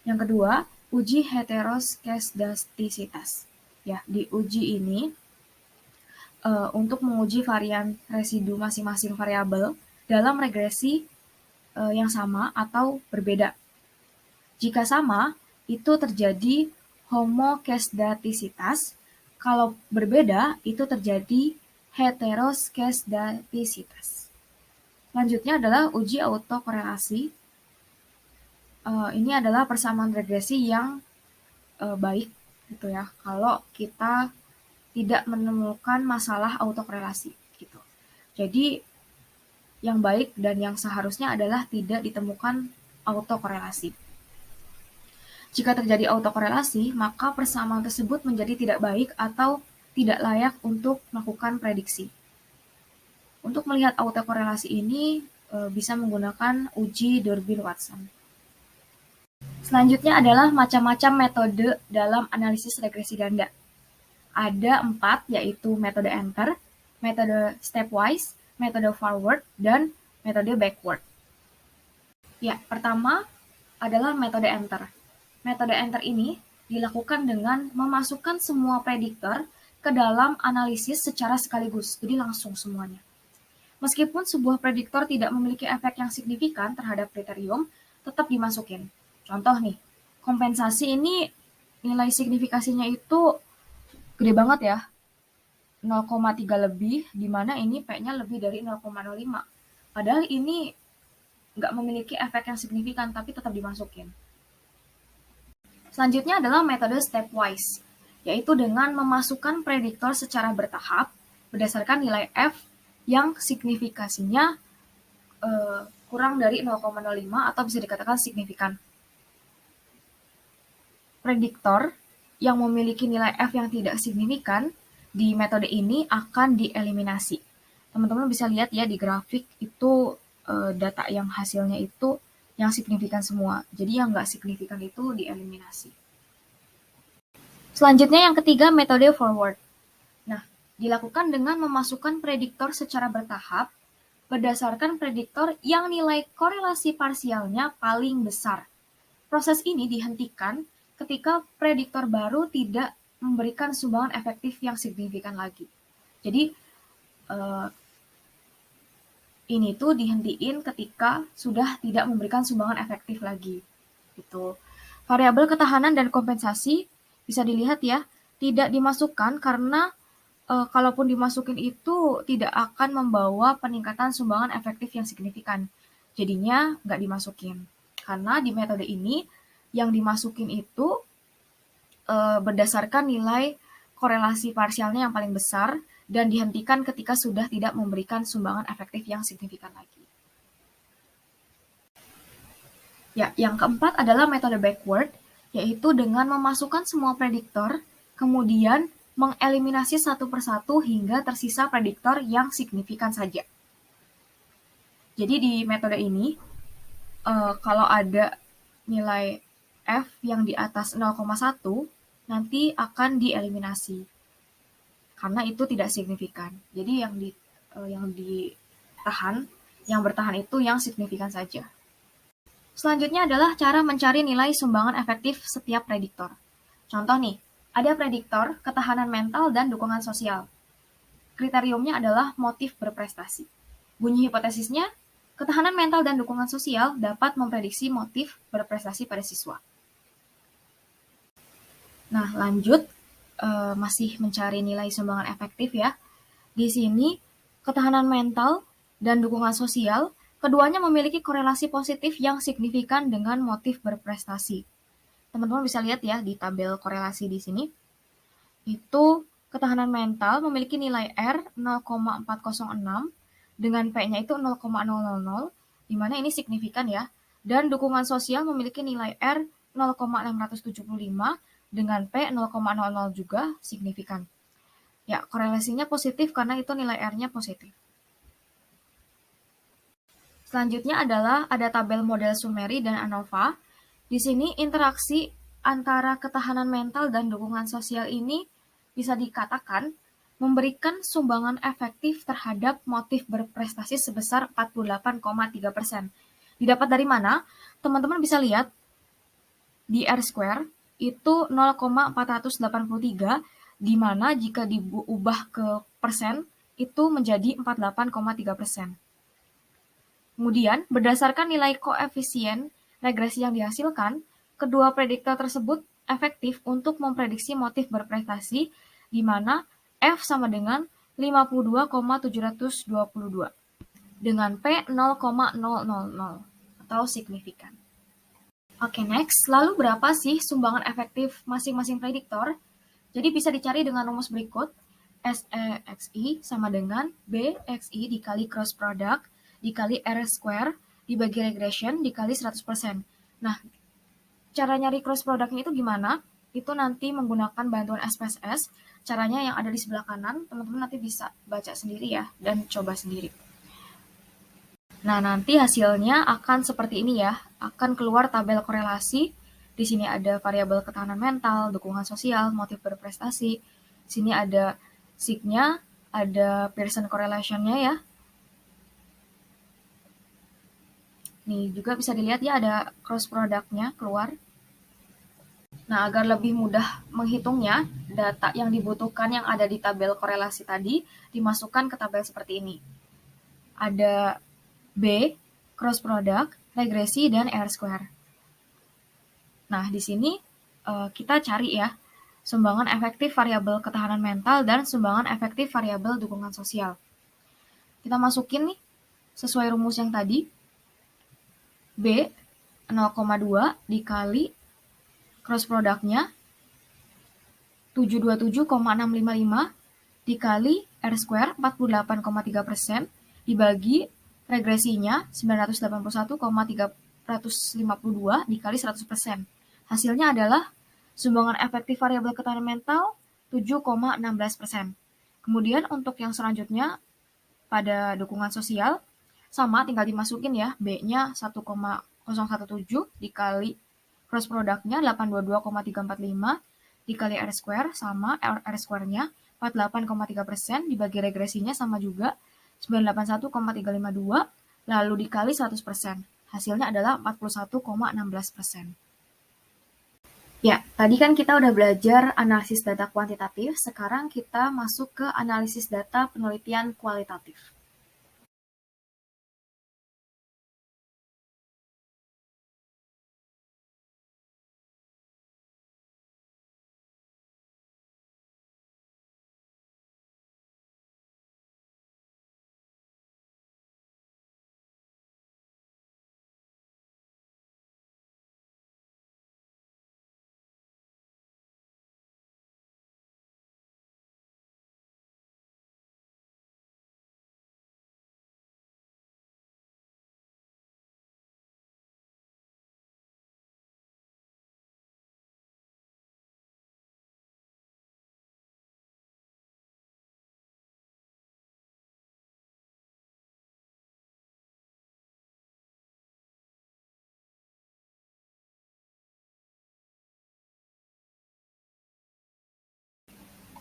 Yang kedua, uji heteroskedastisitas. Ya, di uji ini untuk menguji varian residu masing-masing variabel dalam regresi yang sama atau berbeda. Jika sama, itu terjadi homoskedastisitas. Kalau berbeda, itu terjadi heteroskedastisitas. Selanjutnya adalah uji autokorelasi. Ini adalah persamaan regresi yang baik, gitu ya. Kalau kita tidak menemukan masalah autokorelasi, gitu. Jadi yang baik dan yang seharusnya adalah tidak ditemukan autokorelasi. Jika terjadi autokorelasi, maka persamaan tersebut menjadi tidak baik atau tidak layak untuk melakukan prediksi. Untuk melihat autokorelasi ini bisa menggunakan uji Durbin-Watson. Selanjutnya adalah macam-macam metode dalam analisis regresi ganda. Ada 4, yaitu metode enter, metode stepwise, metode forward, dan metode backward. Ya, pertama adalah metode enter. Metode enter ini dilakukan dengan memasukkan semua prediktor ke dalam analisis secara sekaligus, jadi langsung semuanya. Meskipun sebuah prediktor tidak memiliki efek yang signifikan terhadap kriterium, tetap dimasukin. Contoh nih, kompensasi ini nilai signifikasinya itu gede banget ya, 0,3 lebih, di mana ini P-nya lebih dari 0,05. Padahal ini nggak memiliki efek yang signifikan, tapi tetap dimasukin. Selanjutnya adalah metode stepwise, yaitu dengan memasukkan prediktor secara bertahap berdasarkan nilai F yang signifikasinya kurang dari 0,05 atau bisa dikatakan signifikan. Prediktor yang memiliki nilai F yang tidak signifikan di metode ini akan dieliminasi. Teman-teman bisa lihat ya di grafik itu data yang hasilnya itu yang signifikan semua. Jadi yang nggak signifikan itu dieliminasi. Selanjutnya yang ketiga, metode forward. Nah, dilakukan dengan memasukkan prediktor secara bertahap berdasarkan prediktor yang nilai korelasi parsialnya paling besar. Proses ini dihentikan ketika prediktor baru tidak memberikan sumbangan efektif yang signifikan lagi. Jadi, ini tuh dihentiin ketika sudah tidak memberikan sumbangan efektif lagi. Gitu. Variabel ketahanan dan kompensasi bisa dilihat ya, tidak dimasukkan karena kalaupun dimasukin itu tidak akan membawa peningkatan sumbangan efektif yang signifikan. Jadinya nggak dimasukin. Karena di metode ini yang dimasukin itu berdasarkan nilai korelasi parsialnya yang paling besar dan dihentikan ketika sudah tidak memberikan sumbangan efektif yang signifikan lagi. Ya, yang keempat adalah metode backward, yaitu dengan memasukkan semua prediktor, kemudian mengeliminasi satu persatu hingga tersisa prediktor yang signifikan saja. Jadi di metode ini, kalau ada nilai F yang di atas 0,1, nanti akan dieliminasi. Karena itu tidak signifikan. Jadi yang bertahan itu yang signifikan saja. Selanjutnya adalah cara mencari nilai sumbangan efektif setiap prediktor. Contoh nih, ada prediktor ketahanan mental dan dukungan sosial. Kriteriumnya adalah motif berprestasi. Bunyi hipotesisnya, ketahanan mental dan dukungan sosial dapat memprediksi motif berprestasi pada siswa. Nah, lanjut, masih mencari nilai sumbangan efektif ya. Di sini, ketahanan mental dan dukungan sosial, keduanya memiliki korelasi positif yang signifikan dengan motif berprestasi. Teman-teman bisa lihat ya di tabel korelasi di sini. Itu ketahanan mental memiliki nilai R 0,406 dengan P-nya itu 0,000, di mana ini signifikan ya. Dan dukungan sosial memiliki nilai R 0,675 dengan P 0,00 juga signifikan. Ya, korelasinya positif karena itu nilai R-nya positif. Selanjutnya adalah ada tabel model Sumeri dan ANOVA. Di sini interaksi antara ketahanan mental dan dukungan sosial ini bisa dikatakan memberikan sumbangan efektif terhadap motif berprestasi sebesar 48,3%. Didapat dari mana? Teman-teman bisa lihat di R-square itu 0,483, di mana jika diubah ke persen itu menjadi 48,3%. Kemudian, berdasarkan nilai koefisien regresi yang dihasilkan, kedua prediktor tersebut efektif untuk memprediksi motif berprestasi, di mana F sama dengan 52,722 dengan P 0,000 atau signifikan. Oke, next. Lalu berapa sih sumbangan efektif masing-masing prediktor? Jadi bisa dicari dengan rumus berikut. SEXI sama dengan BXI dikali cross product dikali R square dibagi regression dikali 100%. Nah, cara nyari cross productnya itu gimana? Itu nanti menggunakan bantuan SPSS. Caranya yang ada di sebelah kanan, teman-teman nanti bisa baca sendiri ya, dan coba sendiri. Nah, nanti hasilnya akan seperti ini ya, akan keluar tabel korelasi. Di sini ada variabel ketahanan mental, dukungan sosial, motif berprestasi. Di sini ada sig-nya, ada Pearson correlation-nya ya. Nih, juga bisa dilihat ya ada cross product-nya keluar. Nah, agar lebih mudah menghitungnya, data yang dibutuhkan yang ada di tabel korelasi tadi dimasukkan ke tabel seperti ini. Ada B, cross product, regresi, dan R-square. Nah, di sini kita cari ya, sumbangan efektif variabel ketahanan mental dan sumbangan efektif variabel dukungan sosial. Kita masukin nih, sesuai rumus yang tadi, B 0,2 dikali cross product-nya 727,655 dikali R-square 48,3% dibagi regresinya 981,352 dikali 100%. Hasilnya adalah sumbangan efektif variabel ketahanan mental 7,16%. Kemudian untuk yang selanjutnya pada dukungan sosial, Sama, tinggal dimasukin ya, B-nya 1,017 dikali cross produknya 822,345 dikali R square sama R square-nya 48,3%, dibagi regresinya sama juga 981,352, lalu dikali 100%. Hasilnya adalah 41,16%. Ya, tadi kan kita udah belajar analisis data kuantitatif, sekarang kita masuk ke analisis data penelitian kualitatif.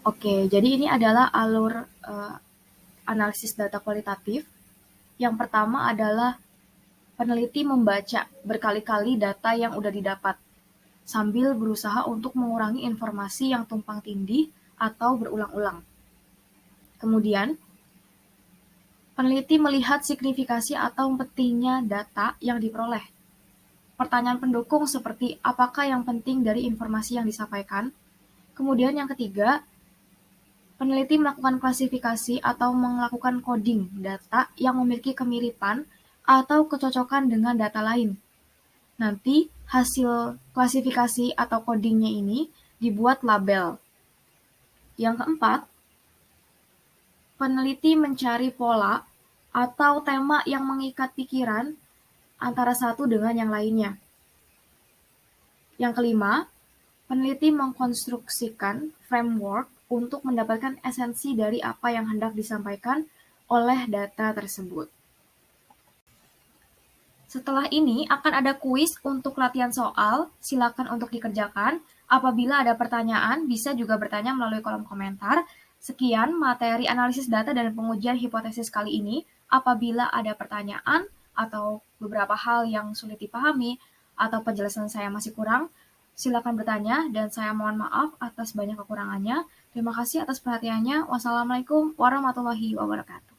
Oke, jadi ini adalah alur analisis data kualitatif. Yang pertama adalah peneliti membaca berkali-kali data yang udah didapat, sambil berusaha untuk mengurangi informasi yang tumpang tindih atau berulang-ulang. Kemudian, peneliti melihat signifikasi atau pentingnya data yang diperoleh. Pertanyaan pendukung seperti apakah yang penting dari informasi yang disampaikan. Kemudian yang ketiga, peneliti melakukan klasifikasi atau melakukan coding data yang memiliki kemiripan atau kecocokan dengan data lain. Nanti hasil klasifikasi atau codingnya ini dibuat label. Yang keempat, peneliti mencari pola atau tema yang mengikat pikiran antara satu dengan yang lainnya. Yang kelima, peneliti mengkonstruksikan framework untuk mendapatkan esensi dari apa yang hendak disampaikan oleh data tersebut. Setelah ini akan ada kuis untuk latihan soal, silakan untuk dikerjakan. Apabila ada pertanyaan, bisa juga bertanya melalui kolom komentar. Sekian materi analisis data dan pengujian hipotesis kali ini. Apabila ada pertanyaan atau beberapa hal yang sulit dipahami atau penjelasan saya masih kurang, silakan bertanya dan saya mohon maaf atas banyak kekurangannya. Terima kasih atas perhatiannya. Wassalamualaikum warahmatullahi wabarakatuh.